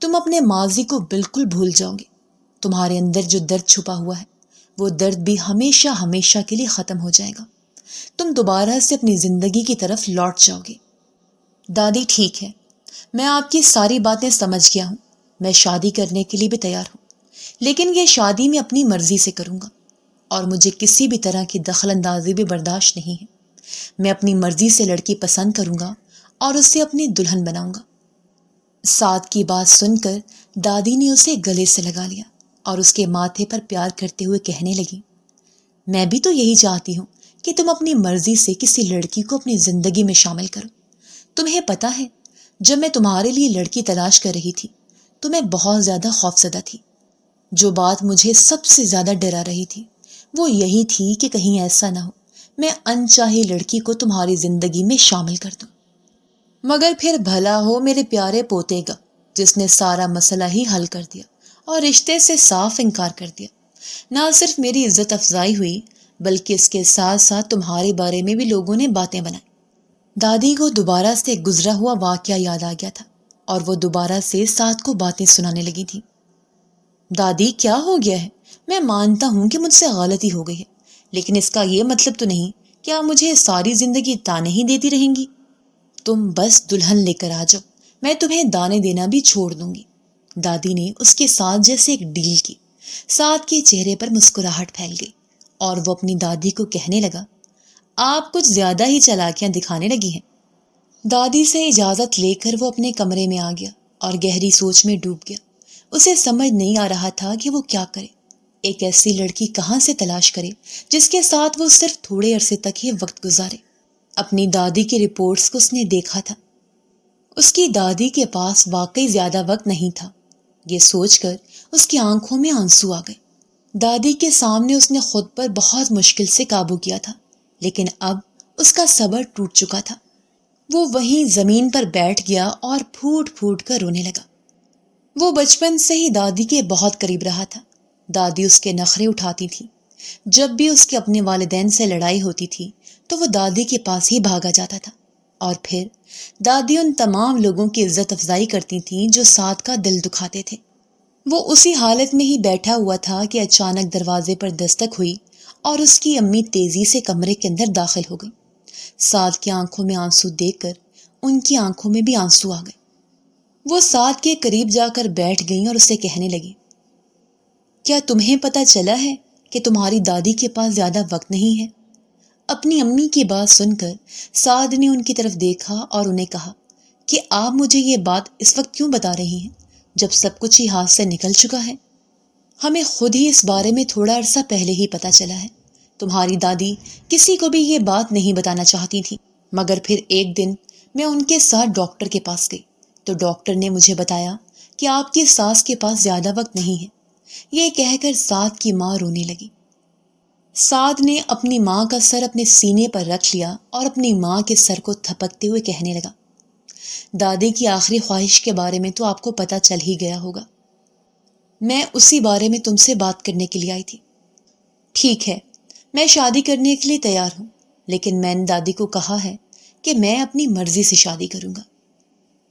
تم اپنے ماضی کو بالکل بھول جاؤ گے، تمہارے اندر جو درد چھپا ہوا ہے وہ درد بھی ہمیشہ ہمیشہ کے لیے ختم ہو جائے گا، تم دوبارہ سے اپنی زندگی کی طرف لوٹ جاؤ گے۔ دادی ٹھیک ہے، میں آپ کی ساری باتیں سمجھ گیا ہوں، میں شادی کرنے کے لیے بھی تیار ہوں، لیکن یہ شادی میں اپنی مرضی سے کروں گا اور مجھے کسی بھی طرح کی دخل اندازی بھی برداشت نہیں ہے۔ میں اپنی مرضی سے لڑکی پسند کروں گا اور اسے اپنی دلہن بناؤں گا۔ سعد کی بات سن کر دادی نے اسے گلے سے لگا لیا اور اس کے ماتھے پر پیار کرتے ہوئے کہنے لگی، میں بھی تو یہی چاہتی ہوں کہ تم اپنی مرضی سے کسی لڑکی کو اپنی زندگی میں شامل کرو۔ تمہیں پتہ ہے جب میں تمہارے لیے لڑکی تلاش کر رہی تھی تو میں بہت زیادہ خوفزدہ تھی۔ جو بات مجھے سب سے زیادہ ڈرا رہی تھی وہ یہی تھی کہ کہیں ایسا نہ ہو میں انچاہی لڑکی کو تمہاری زندگی میں شامل کر دوں، مگر پھر بھلا ہو میرے پیارے پوتے کا جس نے سارا مسئلہ ہی حل کر دیا اور رشتے سے صاف انکار کر دیا۔ نہ صرف میری عزت افزائی ہوئی بلکہ اس کے ساتھ ساتھ تمہارے بارے میں بھی لوگوں نے باتیں بنائی۔ دادی کو دوبارہ سے گزرا ہوا واقعہ یاد آ گیا تھا اور وہ دوبارہ سے سعد کو باتیں سنانے لگی تھی۔ دادی کیا ہو گیا ہے؟ میں مانتا ہوں کہ مجھ سے غلطی ہو گئی ہے، لیکن اس کا یہ مطلب تو نہیں کہ آپ مجھے ساری زندگی تانے ہی دیتی رہیں گی۔ تم بس دلہن لے کر آ جاؤ، میں تمہیں دانے دینا بھی چھوڑ دوں گی۔ دادی نے اس کے ساتھ جیسے ایک ڈیل کی۔ سعد کے چہرے پر مسکراہٹ پھیل گئی اور وہ اپنی دادی کو کہنے لگا، آپ کچھ زیادہ ہی چالاکیاں دکھانے لگی ہیں۔ دادی سے اجازت لے کر وہ اپنے کمرے میں آ گیا اور گہری سوچ میں ڈوب گیا۔ اسے سمجھ نہیں آ رہا تھا کہ وہ کیا کرے، ایک ایسی لڑکی کہاں سے تلاش کرے جس کے ساتھ وہ صرف تھوڑے عرصے تک ہی وقت گزارے۔ اپنی دادی کی رپورٹس کو اس نے دیکھا تھا، اس کی دادی کے پاس واقعی زیادہ وقت نہیں تھا۔ یہ سوچ کر اس کی آنکھوں میں آنسو آ گئے۔ دادی کے سامنے اس نے خود پر بہت مشکل سے قابو کیا تھا، لیکن اب اس کا صبر ٹوٹ چکا تھا۔ وہ وہیں زمین پر بیٹھ گیا اور پھوٹ پھوٹ کر رونے لگا۔ وہ بچپن سے ہی دادی کے بہت قریب رہا تھا۔ دادی اس کے نخرے اٹھاتی تھی۔ جب بھی اس کے اپنے والدین سے لڑائی ہوتی تھی تو وہ دادی کے پاس ہی بھاگا جاتا تھا، اور پھر دادی ان تمام لوگوں کی عزت افزائی کرتی تھیں جو سعد کا دل دکھاتے تھے۔ وہ اسی حالت میں ہی بیٹھا ہوا تھا کہ اچانک دروازے پر دستک ہوئی اور اس کی امی تیزی سے کمرے کے اندر داخل ہو گئی۔ سعد کی آنکھوں میں آنسو دیکھ کر ان کی آنکھوں میں بھی آنسو آ گئے۔ وہ سعد کے قریب جا کر بیٹھ گئیں اور اسے کہنے لگی، کیا تمہیں پتہ چلا ہے کہ تمہاری دادی کے پاس زیادہ وقت نہیں ہے؟ اپنی امی کی بات سن کر سعد نے ان کی طرف دیکھا اور انہیں کہا کہ آپ مجھے یہ بات اس وقت کیوں بتا رہی ہیں جب سب کچھ ہی ہاتھ سے نکل چکا ہے؟ ہمیں خود ہی اس بارے میں تھوڑا عرصہ پہلے ہی پتہ چلا ہے۔ تمہاری دادی کسی کو بھی یہ بات نہیں بتانا چاہتی تھی، مگر پھر ایک دن میں ان کے ساتھ ڈاکٹر کے پاس گئی تو ڈاکٹر نے مجھے بتایا کہ آپ کی ساس کے پاس زیادہ وقت نہیں ہے۔ یہ کہہ کر سعد کی ماں رونے لگی۔ سعد نے اپنی ماں کا سر اپنے سینے پر رکھ لیا اور اپنی ماں کے سر کو تھپکتے ہوئے کہنے لگا، دادی کی آخری خواہش کے بارے میں تو آپ کو پتہ چل ہی گیا ہوگا، میں اسی بارے میں تم سے بات کرنے کے لیے آئی تھی۔ ٹھیک ہے، میں شادی کرنے کے لیے تیار ہوں، لیکن میں نے دادی کو کہا ہے کہ میں اپنی مرضی سے شادی کروں گا۔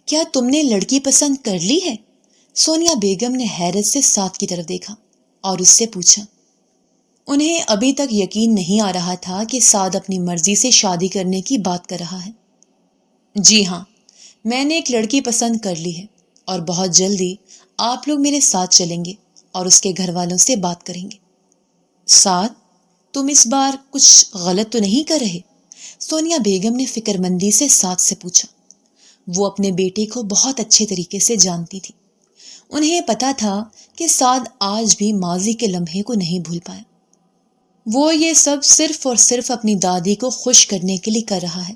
کیا تم نے لڑکی پسند کر لی ہے؟ سونیا بیگم نے حیرت سے سعد کی طرف دیکھا اور اس سے پوچھا۔ انہیں ابھی تک یقین نہیں آ رہا تھا کہ سعد اپنی مرضی سے شادی کرنے کی بات کر رہا ہے۔ جی ہاں، میں نے ایک لڑکی پسند کر لی ہے اور بہت جلدی آپ لوگ میرے ساتھ چلیں گے اور اس کے گھر والوں سے بات کریں گے۔ سعد، تم اس بار کچھ غلط تو نہیں کر رہے؟ سونیا بیگم نے فکر مندی سے سعد سے پوچھا۔ وہ اپنے بیٹے کو بہت اچھے طریقے سے جانتی تھی۔ انہیں پتا تھا کہ سعد آج بھی ماضی کے لمحے کو نہیں بھول پایا۔ وہ یہ سب صرف اور صرف اپنی دادی کو خوش کرنے کے لیے کر رہا ہے،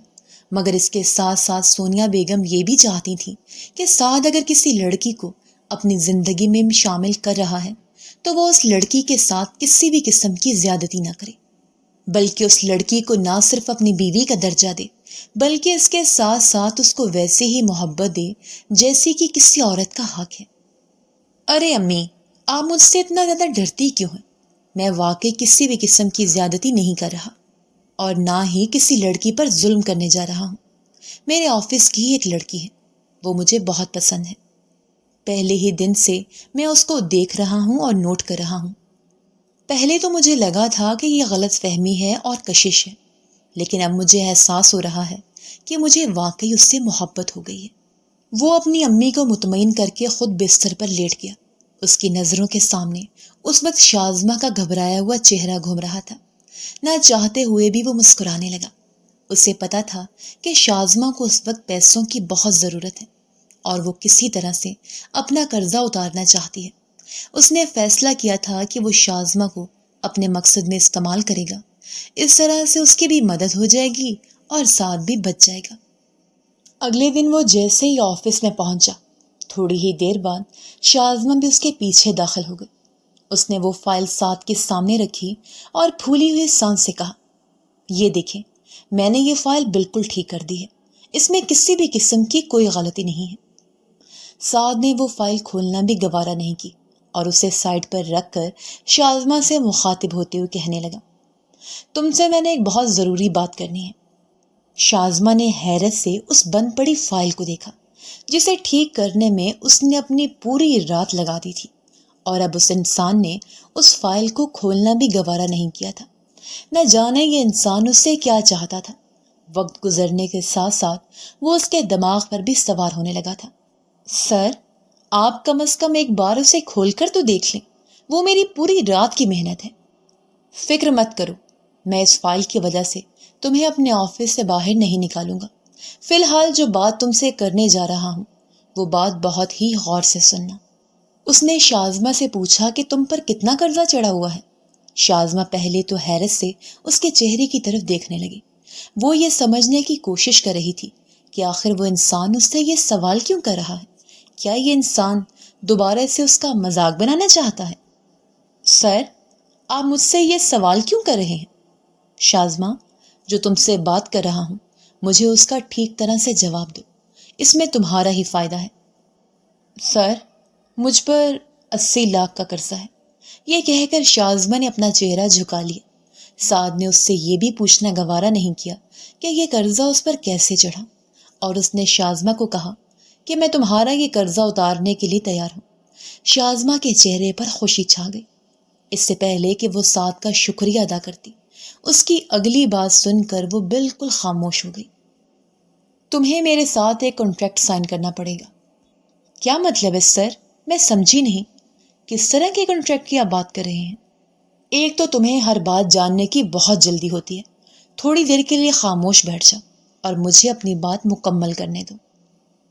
مگر اس کے ساتھ ساتھ سونیا بیگم یہ بھی چاہتی تھی کہ سعد اگر کسی لڑکی کو اپنی زندگی میں شامل کر رہا ہے تو وہ اس لڑکی کے ساتھ کسی بھی قسم کی زیادتی نہ کرے، بلکہ اس لڑکی کو نہ صرف اپنی بیوی کا درجہ دے بلکہ اس کے ساتھ ساتھ اس کو ویسے ہی محبت دے جیسی کہ کسی عورت کا حق ہے۔ ارے امی، آپ مجھ سے اتنا زیادہ ڈرتی کیوں ہیں؟ میں واقعی کسی بھی قسم کی زیادتی نہیں کر رہا اور نہ ہی کسی لڑکی پر ظلم کرنے جا رہا ہوں۔ میرے آفس کی ہی ایک لڑکی ہے، وہ مجھے بہت پسند ہے۔ پہلے ہی دن سے میں اس کو دیکھ رہا ہوں اور نوٹ کر رہا ہوں۔ پہلے تو مجھے لگا تھا کہ یہ غلط فہمی ہے اور کشش ہے، لیکن اب مجھے احساس ہو رہا ہے کہ مجھے واقعی اس سے محبت ہو گئی ہے۔ وہ اپنی امی کو مطمئن کر کے خود بستر پر لیٹ گیا۔ اس کی نظروں کے سامنے اس وقت شازمہ کا گھبرایا ہوا چہرہ گھوم رہا تھا۔ نہ چاہتے ہوئے بھی وہ مسکرانے لگا۔ اسے پتا تھا کہ شازمہ کو اس وقت پیسوں کی بہت ضرورت ہے اور وہ کسی طرح سے اپنا قرضہ اتارنا چاہتی ہے۔ اس نے فیصلہ کیا تھا کہ وہ شازمہ کو اپنے مقصد میں استعمال کرے گا۔ اس طرح سے اس کی بھی مدد ہو جائے گی اور ساتھ بھی بچ جائے گا۔ اگلے دن وہ جیسے ہی آفس میں پہنچا، تھوڑی ہی دیر بعد شازمہ بھی اس کے پیچھے داخل ہو گئی۔ اس نے وہ فائل سعد کے سامنے رکھی اور پھولی ہوئی سانس سے کہا، یہ دیکھیں، میں نے یہ فائل بالکل ٹھیک کر دی ہے، اس میں کسی بھی قسم کی کوئی غلطی نہیں ہے۔ سعد نے وہ فائل کھولنا بھی گوارا نہیں کی اور اسے سائڈ پر رکھ کر شازمہ سے مخاطب ہوتے ہوئے کہنے لگا، تم سے میں نے ایک بہت ضروری بات کرنی ہے۔ شازمہ نے حیرت سے اس بند پڑی فائل کو دیکھا جسے ٹھیک کرنے میں اس نے اپنی پوری رات لگا دی تھی، اور اب اس انسان نے اس فائل کو کھولنا بھی گوارا نہیں کیا تھا۔ نہ جانے یہ انسان اس سے کیا چاہتا تھا۔ وقت گزرنے کے ساتھ ساتھ وہ اس کے دماغ پر بھی سوار ہونے لگا تھا۔ سر، آپ کم از کم ایک بار اسے کھول کر تو دیکھ لیں، وہ میری پوری رات کی محنت ہے۔ فکر مت کرو، میں اس فائل کی وجہ سے تمہیں اپنے آفس سے باہر نہیں نکالوں گا۔ فی الحال جو بات تم سے کرنے جا رہا ہوں وہ بات بہت ہی غور سے سننا۔ اس نے شازمہ سے پوچھا کہ تم پر کتنا قرضہ چڑھا ہوا ہے؟ شازمہ پہلے تو حیرت سے اس کے چہرے کی طرف دیکھنے لگی۔ وہ یہ سمجھنے کی کوشش کر رہی تھی کہ آخر وہ انسان اس سے یہ سوال کیوں کر رہا ہے۔ کیا یہ انسان دوبارہ سے اس کا مذاق بنانا چاہتا ہے؟ سر، آپ مجھ سے یہ سوال کیوں کر رہے ہیں؟ شازمہ، جو تم سے بات کر رہا ہوں مجھے اس کا ٹھیک طرح سے جواب دو، اس میں تمہارا ہی فائدہ ہے۔ سر، مجھ پر 80 لاکھ کا قرضہ ہے۔ یہ کہہ کر شازمہ نے اپنا چہرہ جھکا لیا۔ سعد نے اس سے یہ بھی پوچھنا گوارا نہیں کیا کہ یہ قرضہ اس پر کیسے چڑھا، اور اس نے شازمہ کو کہا کہ میں تمہارا یہ قرضہ اتارنے کے لیے تیار ہوں۔ شازمہ کے چہرے پر خوشی چھا گئی۔ اس سے پہلے کہ وہ سعد کا شکریہ ادا کرتی، اس کی اگلی بات سن کر وہ بالکل خاموش ہو گئی۔ تمہیں میرے ساتھ ایک کانٹریکٹ سائن کرنا پڑے گا۔ کیا مطلب ہے سر؟ میں سمجھی نہیں، کس طرح کے کانٹریکٹ کی آپ بات کر رہے ہیں؟ ایک تو تمہیں ہر بات جاننے کی بہت جلدی ہوتی ہے، تھوڑی دیر کے لیے خاموش بیٹھ جاؤ اور مجھے اپنی بات مکمل کرنے دو۔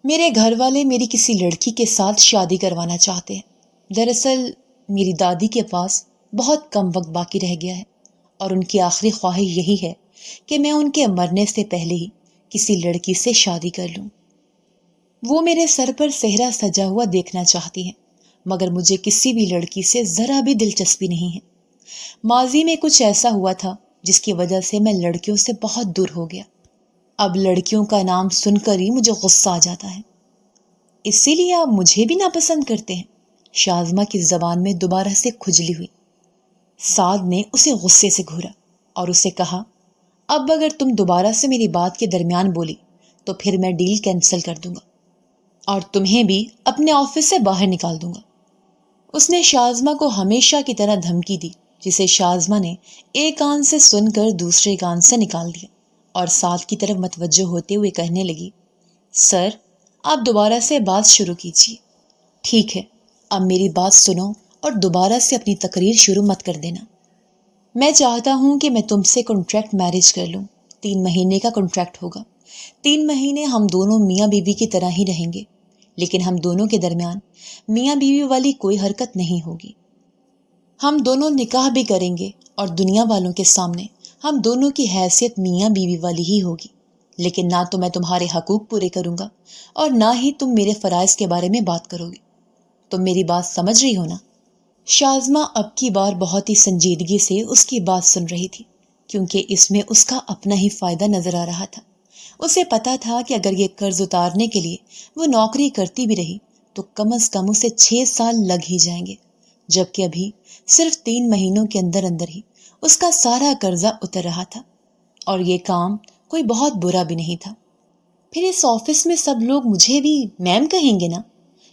میرے گھر والے میری کسی لڑکی کے ساتھ شادی کروانا چاہتے ہیں۔ دراصل میری دادی کے پاس بہت کم وقت باقی رہ گیا ہے اور ان کی آخری خواہش یہی ہے کہ میں ان کے مرنے سے پہلے ہی کسی لڑکی سے شادی کر لوں۔ وہ میرے سر پر صحرا سجا ہوا دیکھنا چاہتی ہیں، مگر مجھے کسی بھی لڑکی سے ذرا بھی دلچسپی نہیں ہے۔ ماضی میں کچھ ایسا ہوا تھا جس کی وجہ سے میں لڑکیوں سے بہت دور ہو گیا۔ اب لڑکیوں کا نام سن کر ہی مجھے غصہ آ جاتا ہے۔ اسی لیے آپ مجھے بھی ناپسند کرتے ہیں؟ شازمہ کی زبان میں دوبارہ سے کھجلی ہوئی۔ سعد نے اسے غصے سے گھورا اور اسے کہا، اب اگر تم دوبارہ سے میری بات کے درمیان بولی تو پھر میں ڈیل کینسل کر دوں گا اور تمہیں بھی اپنے آفس سے باہر نکال دوں گا۔ اس نے شازمہ کو ہمیشہ کی طرح دھمکی دی، جسے شازمہ نے ایک کان سے سن کر دوسرے کان سے نکال دیا اور سعد کی طرف متوجہ ہوتے ہوئے کہنے لگی، سر، آپ دوبارہ سے بات شروع کیجیے۔ ٹھیک ہے، اب میری بات سنو اور دوبارہ سے اپنی تقریر شروع مت کر دینا۔ میں چاہتا ہوں کہ میں تم سے کانٹریکٹ میرج کر لوں۔ 3 مہینے کا کانٹریکٹ ہوگا۔ 3 مہینے ہم دونوں میاں بیوی کی طرح ہی رہیں گے، لیکن ہم دونوں کے درمیان میاں بیوی والی کوئی حرکت نہیں ہوگی۔ ہم دونوں نکاح بھی کریں گے اور دنیا والوں کے سامنے ہم دونوں کی حیثیت میاں بیوی والی ہی ہوگی، لیکن نہ تو میں تمہارے حقوق پورے کروں گا اور نہ ہی تم میرے فرائض کے بارے میں بات کرو گے۔ تم میری بات سمجھ رہی ہو نا؟ شازمہ اب کی بار بہت ہی سنجیدگی سے اس کی بات سن رہی تھی، کیونکہ اس میں اس کا اپنا ہی فائدہ نظر آ رہا تھا۔ اسے پتا تھا کہ اگر یہ قرض اتارنے کے لیے وہ نوکری کرتی بھی رہی تو کم از کم اسے 6 سال لگ ہی جائیں گے، جبکہ ابھی صرف 3 مہینوں کے اندر اندر ہی اس کا سارا قرضہ اتر رہا تھا، اور یہ کام کوئی بہت برا بھی نہیں تھا۔ پھر اس آفس میں سب لوگ مجھے بھی میم کہیں گے نا؟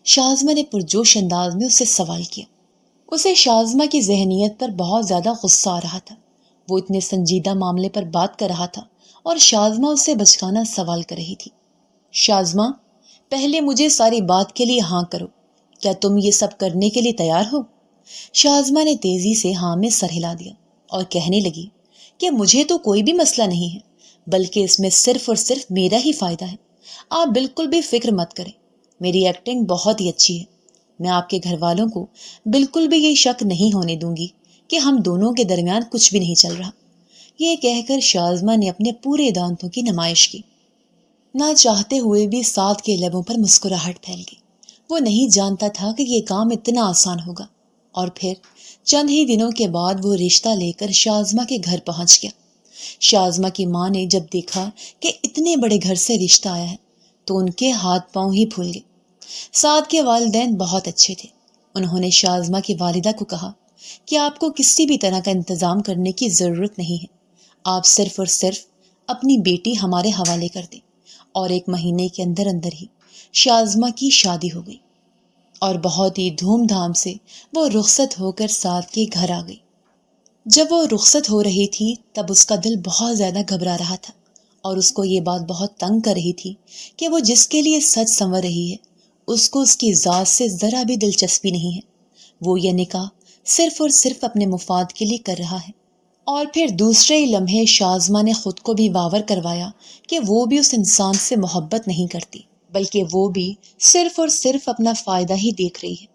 شازمہ نے پرجوش انداز میں اسے سوال کیا۔ اسے شازمہ کی ذہنیت پر بہت زیادہ غصہ آ رہا تھا۔ وہ اتنے سنجیدہ معاملے پر بات کر رہا تھا اور شازمہ اسے بچکانا سوال کر رہی تھی۔ شازمہ، پہلے مجھے ساری بات کے لیے ہاں کرو۔ کیا تم یہ سب کرنے کے لیے تیار ہو؟ شازمہ نے تیزی سے ہاں میں سر ہلا دیا اور کہنے لگی کہ مجھے تو کوئی بھی مسئلہ نہیں ہے، بلکہ اس میں صرف اور صرف میرا ہی فائدہ ہے۔ آپ بالکل بھی فکر مت کریں، میری ایکٹنگ بہت ہی اچھی ہے۔ میں آپ کے گھر والوں کو بالکل بھی یہ شک نہیں ہونے دوں گی کہ ہم دونوں کے درمیان کچھ بھی نہیں چل رہا۔ یہ کہہ کر شازمہ نے اپنے پورے دانتوں کی نمائش کی۔ نہ چاہتے ہوئے بھی سعد کے لبوں پر مسکراہٹ پھیل گئی۔ وہ نہیں جانتا تھا کہ یہ کام اتنا آسان ہوگا، اور پھر چند ہی دنوں کے بعد وہ رشتہ لے کر شازمہ کے گھر پہنچ گیا۔ شازمہ کی ماں نے جب دیکھا کہ اتنے بڑے گھر سے رشتہ آیا ہے تو ان کے ہاتھ پاؤں ہی پھول گئے۔ سعد کے والدین بہت اچھے تھے۔ انہوں نے شازمہ کی والدہ کو کہا کہ آپ کو کسی بھی طرح کا انتظام کرنے کی ضرورت نہیں ہے، آپ صرف اور صرف اپنی بیٹی ہمارے حوالے کر دیں۔ اور 1 مہینے کے اندر اندر ہی شازمہ کی شادی ہو گئی، اور بہت ہی دھوم دھام سے وہ رخصت ہو کر سعد کے گھر آ گئی۔ جب وہ رخصت ہو رہی تھی تب اس کا دل بہت زیادہ گھبرا رہا تھا، اور اس کو یہ بات بہت تنگ کر رہی تھی کہ وہ جس کے لیے سج سنور رہی ہے اس کو اس کی ذات سے ذرا بھی دلچسپی نہیں ہے۔ وہ یہ نکاح صرف اور صرف اپنے مفاد کے لیے کر رہا ہے۔ اور پھر دوسرے ہی لمحے شازمہ نے خود کو بھی باور کروایا کہ وہ بھی اس انسان سے محبت نہیں کرتی، بلکہ وہ بھی صرف اور صرف اپنا فائدہ ہی دیکھ رہی ہے۔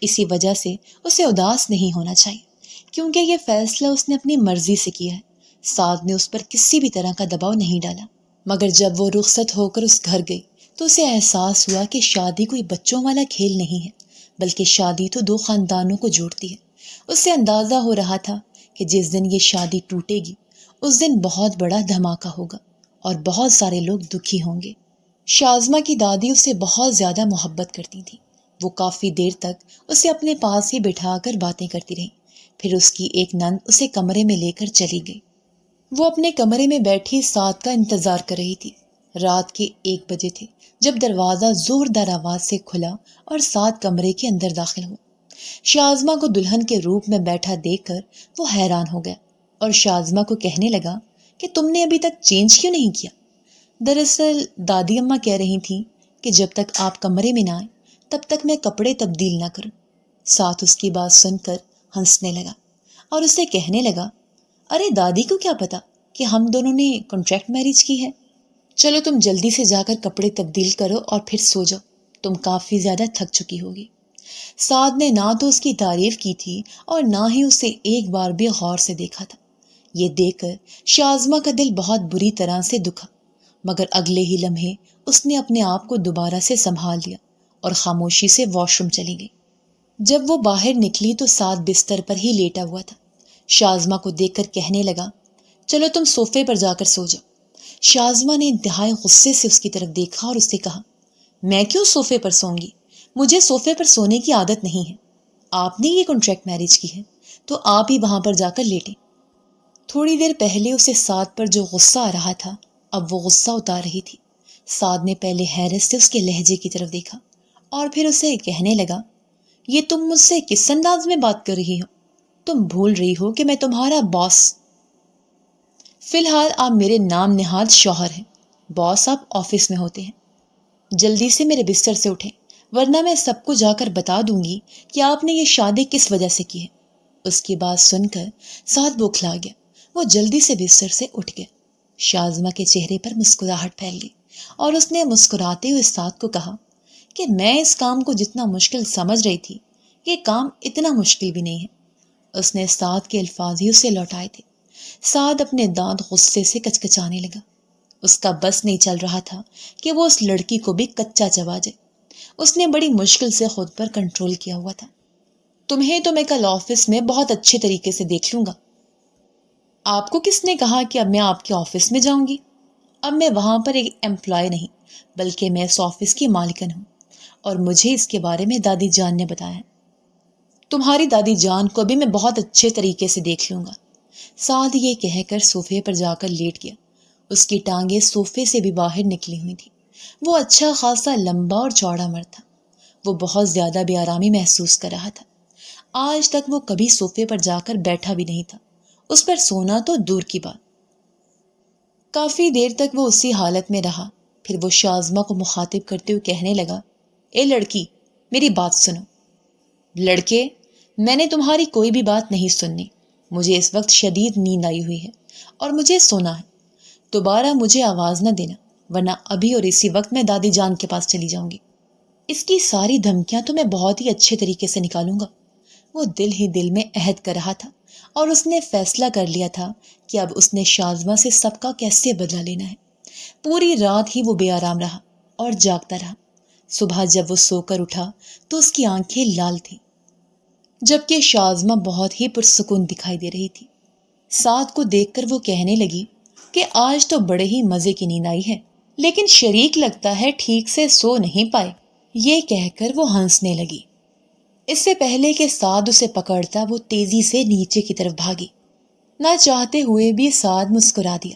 اسی وجہ سے اسے اداس نہیں ہونا چاہیے، کیونکہ یہ فیصلہ اس نے اپنی مرضی سے کیا ہے۔ سعد نے اس پر کسی بھی طرح کا دباؤ نہیں ڈالا۔ مگر جب وہ رخصت ہو کر اس گھر گئی تو اسے احساس ہوا کہ شادی کوئی بچوں والا کھیل نہیں ہے، بلکہ شادی تو 2 خاندانوں کو جوڑتی ہے۔ اسے اندازہ ہو رہا تھا کہ جس دن یہ شادی ٹوٹے گی اس دن بہت بڑا دھماکہ ہوگا اور بہت سارے لوگ دکھی ہوں گے۔ شازمہ کی دادی اسے بہت زیادہ محبت کرتی تھی۔ وہ کافی دیر تک اسے اپنے پاس ہی بٹھا کر باتیں کرتی رہی۔ پھر اس کی ایک نند اسے کمرے میں لے کر چلی گئی۔ وہ اپنے کمرے میں بیٹھی سعد کا انتظار کر رہی تھی۔ رات کے 1 بجے تھے جب دروازہ زوردار آواز سے کھلا اور سعد کمرے کے اندر داخل ہوا۔ شازمہ کو دلہن کے روپ میں بیٹھا دیکھ کر وہ حیران ہو گیا اور شازمہ کو کہنے لگا کہ تم نے ابھی تک چینج کیوں نہیں کیا؟ دراصل دادی اماں کہہ رہی تھیں کہ جب تک آپ کمرے میں نہ آئیں تب تک میں کپڑے تبدیل نہ کروں۔ ساتھ اس کی بات سن کر ہنسنے لگا اور اسے کہنے لگا، ارے دادی کو کیا پتا کہ ہم دونوں نے کانٹریکٹ میرج کی ہے؟ چلو تم جلدی سے جا کر کپڑے تبدیل کرو اور پھر سو جاؤ، تم کافی زیادہ تھک چکی ہوگی۔ سعد نے نہ تو اس کی تعریف کی تھی اور نہ ہی اسے ایک بار بھی غور سے دیکھا تھا۔ یہ دیکھ کر شازمہ کا دل بہت بری طرح سے دکھا، مگر اگلے ہی لمحے اس نے اپنے آپ کو دوبارہ سے سنبھال لیا اور خاموشی سے واش روم چلی گئی۔ جب وہ باہر نکلی تو سعد بستر پر ہی لیٹا ہوا تھا۔ شازمہ کو دیکھ کر کہنے لگا، چلو تم صوفے پر جا کر سو جاؤ۔ شازمہ نے انتہائی غصے سے اس کی طرف دیکھا اور اس سے کہا، میں کیوں صوفے پر سوں گی؟ مجھے صوفے پر سونے کی عادت نہیں ہے۔ آپ نے یہ کانٹریکٹ میرج کی ہے تو آپ ہی وہاں پر جا کر لیٹیں۔ تھوڑی دیر پہلے اسے سعد پر جو غصہ آ رہا تھا اب وہ غصہ اتار رہی تھی۔ سعد نے پہلے حیرت سے اس کے لہجے کی طرف دیکھا اور پھر اسے کہنے لگا، یہ تم مجھ سے کس انداز میں بات کر رہی ہو؟ تم بھول رہی ہو کہ میں تمہارا باس۔ فی الحال آپ میرے نام نہاد شوہر ہیں، باس آپ آفس میں ہوتے ہیں۔ جلدی سے میرے بستر سے اٹھیں ورنہ میں سب کو جا کر بتا دوں گی کہ آپ نے یہ شادی کس وجہ سے کی ہے۔ اس کی بات سن کر سعد بوکھلا گیا۔ وہ جلدی سے بستر سے اٹھ گیا۔ شازمہ کے چہرے پر مسکراہٹ پھیل گئی اور اس نے مسکراتے ہوئے سعد کو کہا کہ میں اس کام کو جتنا مشکل سمجھ رہی تھی، یہ کام اتنا مشکل بھی نہیں ہے۔ اس نے سعد کے الفاظ ہی اسے لوٹائے تھے۔ سعد اپنے دانت غصے سے کچکچانے لگا۔ اس کا بس نہیں چل رہا تھا کہ وہ اس لڑکی کو بھی کچا چبا جائے۔ اس نے بڑی مشکل سے خود پر کنٹرول کیا ہوا تھا۔ تمہیں تو میں کل آفس میں بہت اچھے طریقے سے دیکھ لوں گا۔ آپ کو کس نے کہا کہ اب میں آپ کے آفس میں جاؤں گی؟ اب میں وہاں پر ایک امپلائی نہیں بلکہ میں اس آفس کی مالکن ہوں، اور مجھے اس کے بارے میں دادی جان نے بتایا ہے۔ تمہاری دادی جان کو بھی میں بہت اچھے طریقے سے دیکھ لوں گا۔ سعد یہ کہہ کر صوفے پر جا کر لیٹ گیا۔ اس کی ٹانگیں صوفے سے بھی باہر نکلی ہوئی تھی۔ وہ اچھا خاصا لمبا اور چوڑا مرد تھا۔ وہ بہت زیادہ بے آرامی محسوس کر رہا تھا۔ آج تک وہ کبھی صوفے پر جا کر بیٹھا بھی نہیں تھا، اس پر سونا تو دور کی بات۔ کافی دیر تک وہ اسی حالت میں رہا۔ پھر وہ شازمہ کو مخاطب کرتے ہوئے کہنے لگا، اے لڑکی، میری بات سنو۔ لڑکے، میں نے تمہاری کوئی بھی بات نہیں سننی۔ مجھے اس وقت شدید نیند آئی ہوئی ہے اور مجھے سونا ہے۔ دوبارہ مجھے آواز نہ دینا، ورنہ ابھی اور اسی وقت میں دادی جان کے پاس چلی جاؤں گی۔ اس کی ساری دھمکیاں تو میں بہت ہی اچھے طریقے سے نکالوں گا۔ وہ دل ہی دل میں عہد کر رہا تھا اور اس نے فیصلہ کر لیا تھا کہ اب اس نے شازمہ سے سب کا کیسے بدلہ لینا ہے۔ پوری رات ہی وہ بے آرام رہا اور جاگتا رہا۔ صبح جب وہ سو کر اٹھا تو اس کی آنکھیں لال تھیں، جبکہ شازمہ بہت ہی پرسکون دکھائی دے رہی تھی۔ سعد کو دیکھ کر وہ کہنے لگی کہ آج تو بڑے ہی مزے کی نیند آئی ہے، لیکن شریک لگتا ہے ٹھیک سے سو نہیں پائے۔ یہ کہہ کر وہ ہنسنے لگی۔ اس سے پہلے کہ سعد اسے پکڑتا، وہ تیزی سے نیچے کی طرف بھاگی۔ نہ چاہتے ہوئے بھی سعد مسکرا دیا۔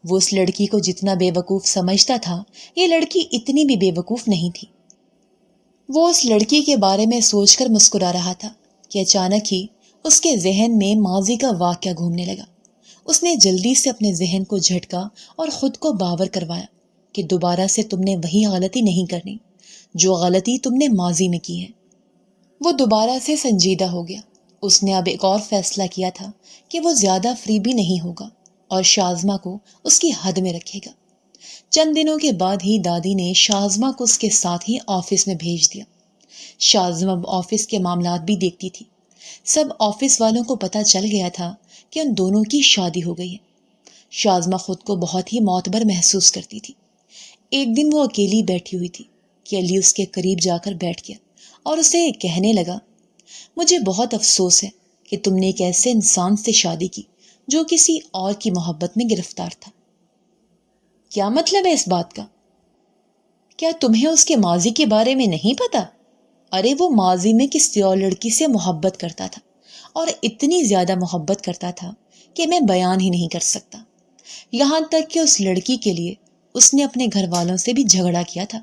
وہ اس لڑکی کو جتنا بے وقوف سمجھتا تھا، یہ لڑکی اتنی بھی بے وقوف نہیں تھی۔ وہ اس لڑکی کے بارے میں سوچ کر مسکرا رہا تھا کہ اچانک ہی اس کے ذہن میں ماضی کا واقعہ گھومنے لگا۔ اس نے جلدی سے اپنے ذہن کو جھٹکا اور خود کو باور کروایا کہ دوبارہ سے تم نے وہی غلطی نہیں کرنی جو غلطی تم نے ماضی میں کی ہے۔ وہ دوبارہ سے سنجیدہ ہو گیا۔ اس نے اب ایک اور فیصلہ کیا تھا کہ وہ زیادہ فری بھی نہیں ہوگا اور شازمہ کو اس کی حد میں رکھے گا۔ چند دنوں کے بعد ہی دادی نے شازمہ کو اس کے ساتھ ہی آفس میں بھیج دیا۔ شازمہ آفس کے معاملات بھی دیکھتی تھی۔ سب آفس والوں کو پتہ چل گیا تھا کہ ان دونوں کی شادی ہو گئی ہے۔ شازمہ خود کو بہت ہی معتبر محسوس کرتی تھی۔ ایک دن وہ اکیلی بیٹھی ہوئی تھی کہ علی اس کے قریب جا کر بیٹھ گیا اور اسے کہنے لگا، مجھے بہت افسوس ہے کہ تم نے ایک ایسے انسان سے شادی کی جو کسی اور کی محبت میں گرفتار تھا۔ کیا مطلب ہے اس بات کا؟ کیا تمہیں اس کے ماضی کے بارے میں نہیں پتا؟ ارے وہ ماضی میں کسی اور لڑکی سے محبت کرتا تھا، اور اتنی زیادہ محبت کرتا تھا کہ میں بیان ہی نہیں کر سکتا۔ یہاں تک کہ اس لڑکی کے لیے اس نے اپنے گھر والوں سے بھی جھگڑا کیا تھا،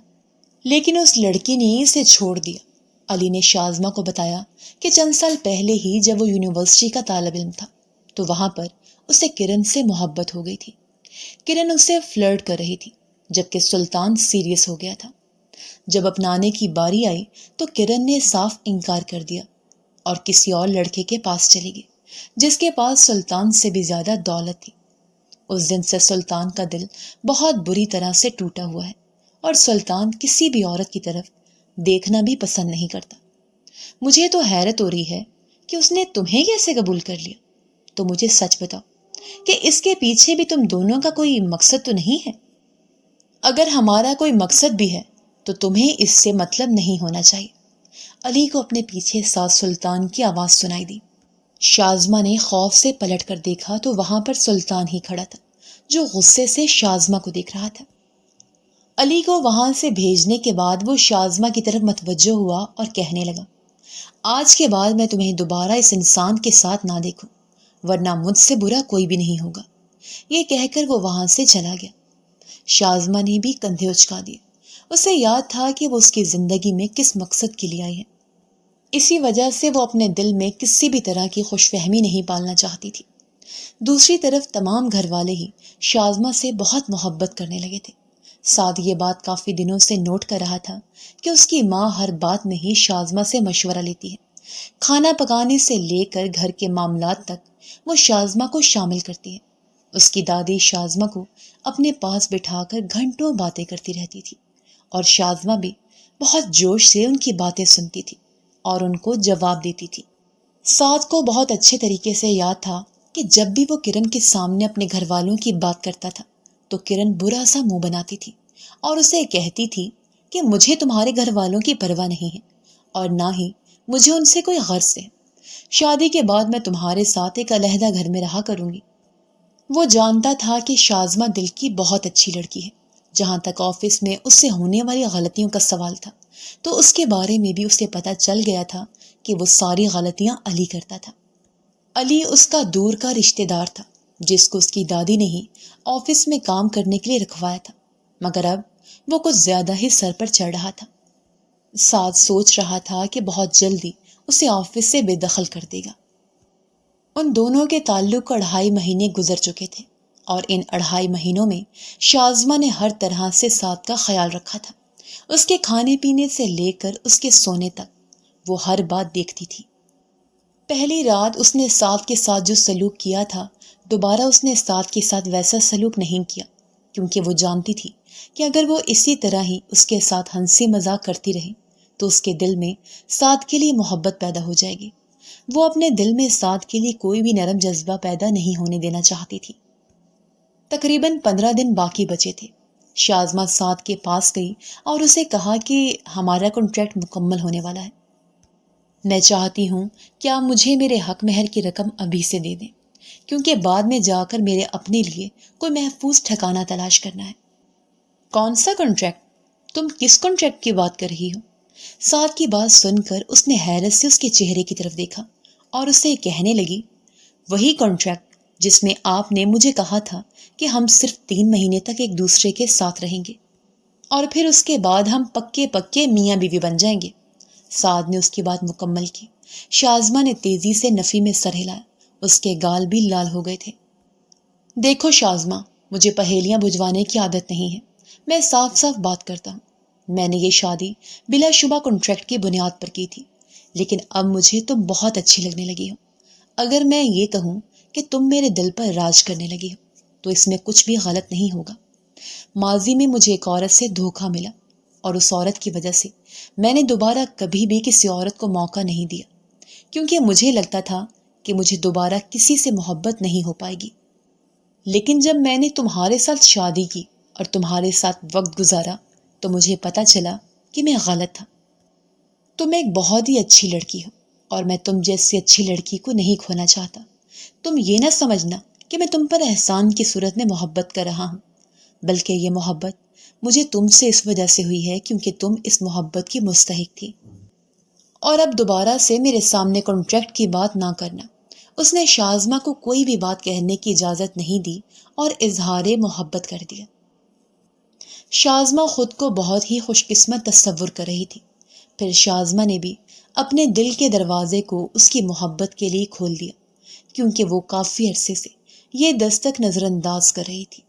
لیکن اس لڑکی نے اسے چھوڑ دیا۔ علی نے شازمہ کو بتایا کہ چند سال پہلے ہی جب وہ یونیورسٹی کا طالب علم تھا تو وہاں پر اسے کرن سے محبت ہو گئی تھی۔ کرن اس سے فلرٹ کر رہی تھی، جبکہ سلطان سیریس ہو گیا تھا۔ جب اپنانے کی باری آئی تو کرن نے صاف انکار کر دیا اور کسی اور لڑکے کے پاس چلی گئی جس کے پاس سلطان سے بھی زیادہ دولت تھی۔ اس دن سے سلطان کا دل بہت بری طرح سے ٹوٹا ہوا ہے اور سلطان کسی بھی عورت کی طرف دیکھنا بھی پسند نہیں کرتا۔ مجھے تو حیرت ہو رہی ہے کہ اس نے تمہیں کیسے قبول کر لیا۔ تو مجھے سچ بتاؤ کہ اس کے پیچھے بھی تم دونوں کا کوئی مقصد تو نہیں ہے؟ اگر ہمارا کوئی مقصد بھی ہے تو تمہیں اس سے مطلب نہیں ہونا چاہیے۔ علی کو اپنے پیچھے ساس سلطان کی آواز سنائی دی۔ شازمہ نے خوف سے پلٹ کر دیکھا تو وہاں پر سلطان ہی کھڑا تھا، جو غصے سے شازمہ کو دیکھ رہا تھا۔ علی کو وہاں سے بھیجنے کے بعد وہ شازمہ کی طرف متوجہ ہوا اور کہنے لگا، آج کے بعد میں تمہیں دوبارہ اس انسان کے ساتھ نہ دیکھوں، ورنہ مجھ سے برا کوئی بھی نہیں ہوگا۔ یہ کہہ کر وہ وہاں سے چلا گیا۔ شازمہ نے بھی کندھے اچکا دیے۔ اسے یاد تھا کہ وہ اس کی زندگی میں کس مقصد کے لیے آئی ہے۔ اسی وجہ سے وہ اپنے دل میں کسی بھی طرح کی خوش فہمی نہیں پالنا چاہتی تھی۔ دوسری طرف تمام گھر والے ہی شازمہ سے بہت محبت کرنے لگے تھے۔ سعد یہ بات کافی دنوں سے نوٹ کر رہا تھا کہ اس کی ماں ہر بات میں ہی شازمہ سے مشورہ لیتی ہے۔ کھانا پکانے سے لے کر گھر کے معاملات تک وہ شازمہ کو شامل کرتی ہے۔ اس کی دادی شازمہ کو اپنے پاس بٹھا کر گھنٹوں باتیں کرتی رہتی تھی اور شازمہ بھی بہت جوش سے ان کی باتیں سنتی تھی اور ان کو جواب دیتی تھی۔ سعد کو بہت اچھے طریقے سے یاد تھا کہ جب بھی وہ کرن کے سامنے اپنے گھر والوں کی بات کرتا تھا تو کرن برا سا منہ بناتی تھی اور اسے کہتی تھی کہ مجھے تمہارے گھر والوں کی پرواہ نہیں ہے اور نہ ہی مجھے ان سے کوئی غرض ہے۔ شادی کے بعد میں تمہارے ساتھ ایک علیحدہ گھر میں رہا کروں گی۔ وہ جانتا تھا کہ شازمہ دل کی بہت اچھی لڑکی ہے۔ جہاں تک آفس میں اس سے ہونے والی غلطیوں کا سوال تھا تو اس کے بارے میں بھی اسے پتہ چل گیا تھا کہ وہ ساری غلطیاں علی کرتا تھا۔ علی اس کا دور کا رشتہ دار تھا جس کو اس کی دادی نے ہی آفس میں کام کرنے کے لیے رکھوایا تھا، مگر اب وہ کچھ زیادہ ہی سر پر چڑھ رہا تھا۔ سعد سوچ رہا تھا کہ بہت جلدی اسے آفس سے بے دخل کر دے گا۔ ان دونوں کے تعلق کو 2.5 مہینے گزر چکے تھے اور ان 2.5 مہینوں میں شازمہ نے ہر طرح سے سعد کا خیال رکھا تھا۔ اس کے کھانے پینے سے لے کر اس کے سونے تک وہ ہر بات دیکھتی تھی۔ پہلی رات اس نے سعد کے ساتھ جو سلوک کیا تھا، دوبارہ اس نے سعد کے ساتھ ویسا سلوک نہیں کیا، کیونکہ وہ جانتی تھی کہ اگر وہ اسی طرح ہی اس کے ساتھ ہنسی مذاق کرتی رہی تو اس کے دل میں سعد کے لیے محبت پیدا ہو جائے گی۔ وہ اپنے دل میں سعد کے لیے کوئی بھی نرم جذبہ پیدا نہیں ہونے دینا چاہتی تھی۔ تقریباً 15 دن باقی بچے تھے۔ شازمہ سعد کے پاس گئی اور اسے کہا کہ ہمارا کنٹریکٹ مکمل ہونے والا ہے۔ میں چاہتی ہوں کہ آپ مجھے میرے حق مہر کی رقم ابھی سے دے دیں، کیونکہ بعد میں جا کر میرے اپنے لیے کوئی محفوظ ٹھکانہ تلاش کرنا ہے۔ کون سا کنٹریکٹ؟ تم کس کنٹریکٹ کی بات کر رہی ہو؟ سعد کی بات سن کر اس نے حیرت سے اس کے چہرے کی طرف دیکھا اور اسے کہنے لگی، وہی کنٹریکٹ جس میں آپ نے مجھے کہا تھا کہ ہم صرف 3 مہینے تک ایک دوسرے کے ساتھ رہیں گے اور پھر اس کے بعد ہم پکے میاں بیوی بن جائیں گے۔ سعد نے اس کی بات مکمل کی۔ شازمہ نے تیزی سے نفی میں سر ہلایا، اس کے گال بھی لال ہو گئے تھے۔ دیکھو شازمہ، مجھے پہیلیاں بجھوانے کی عادت نہیں ہے، میں صاف صاف بات کرتا ہوں۔ میں نے یہ شادی بلا شبہ کنٹریکٹ کی بنیاد پر کی تھی، لیکن اب مجھے تم بہت اچھی لگنے لگی ہو۔ اگر میں یہ کہوں کہ تم میرے دل پر راج کرنے لگی ہو تو اس میں کچھ بھی غلط نہیں ہوگا۔ ماضی میں مجھے ایک عورت سے دھوکہ ملا اور اس عورت کی وجہ سے میں نے دوبارہ کبھی بھی کسی عورت کو موقع نہیں دیا، کیونکہ مجھے لگتا تھا کہ مجھے دوبارہ کسی سے محبت نہیں ہو پائے گی۔ لیکن جب میں نے تمہارے ساتھ شادی کی اور تمہارے ساتھ وقت گزارا تو مجھے پتہ چلا کہ میں غلط تھا۔ تم ایک بہت ہی اچھی لڑکی ہو اور میں تم جیسی اچھی لڑکی کو نہیں کھونا چاہتا۔ تم یہ نہ سمجھنا کہ میں تم پر احسان کی صورت میں محبت کر رہا ہوں، بلکہ یہ محبت مجھے تم سے اس وجہ سے ہوئی ہے کیونکہ تم اس محبت کی مستحق تھی۔ اور اب دوبارہ سے میرے سامنے کنٹریکٹ کی بات نہ کرنا۔ اس نے شازمہ کو کوئی بھی بات کہنے کی اجازت نہیں دی اور اظہار محبت کر دیا۔ شازمہ خود کو بہت ہی خوش قسمت تصور کر رہی تھی۔ پھر شازمہ نے بھی اپنے دل کے دروازے کو اس کی محبت کے لیے کھول دیا، کیونکہ وہ کافی عرصے سے یہ دستک نظر انداز کر رہی تھی۔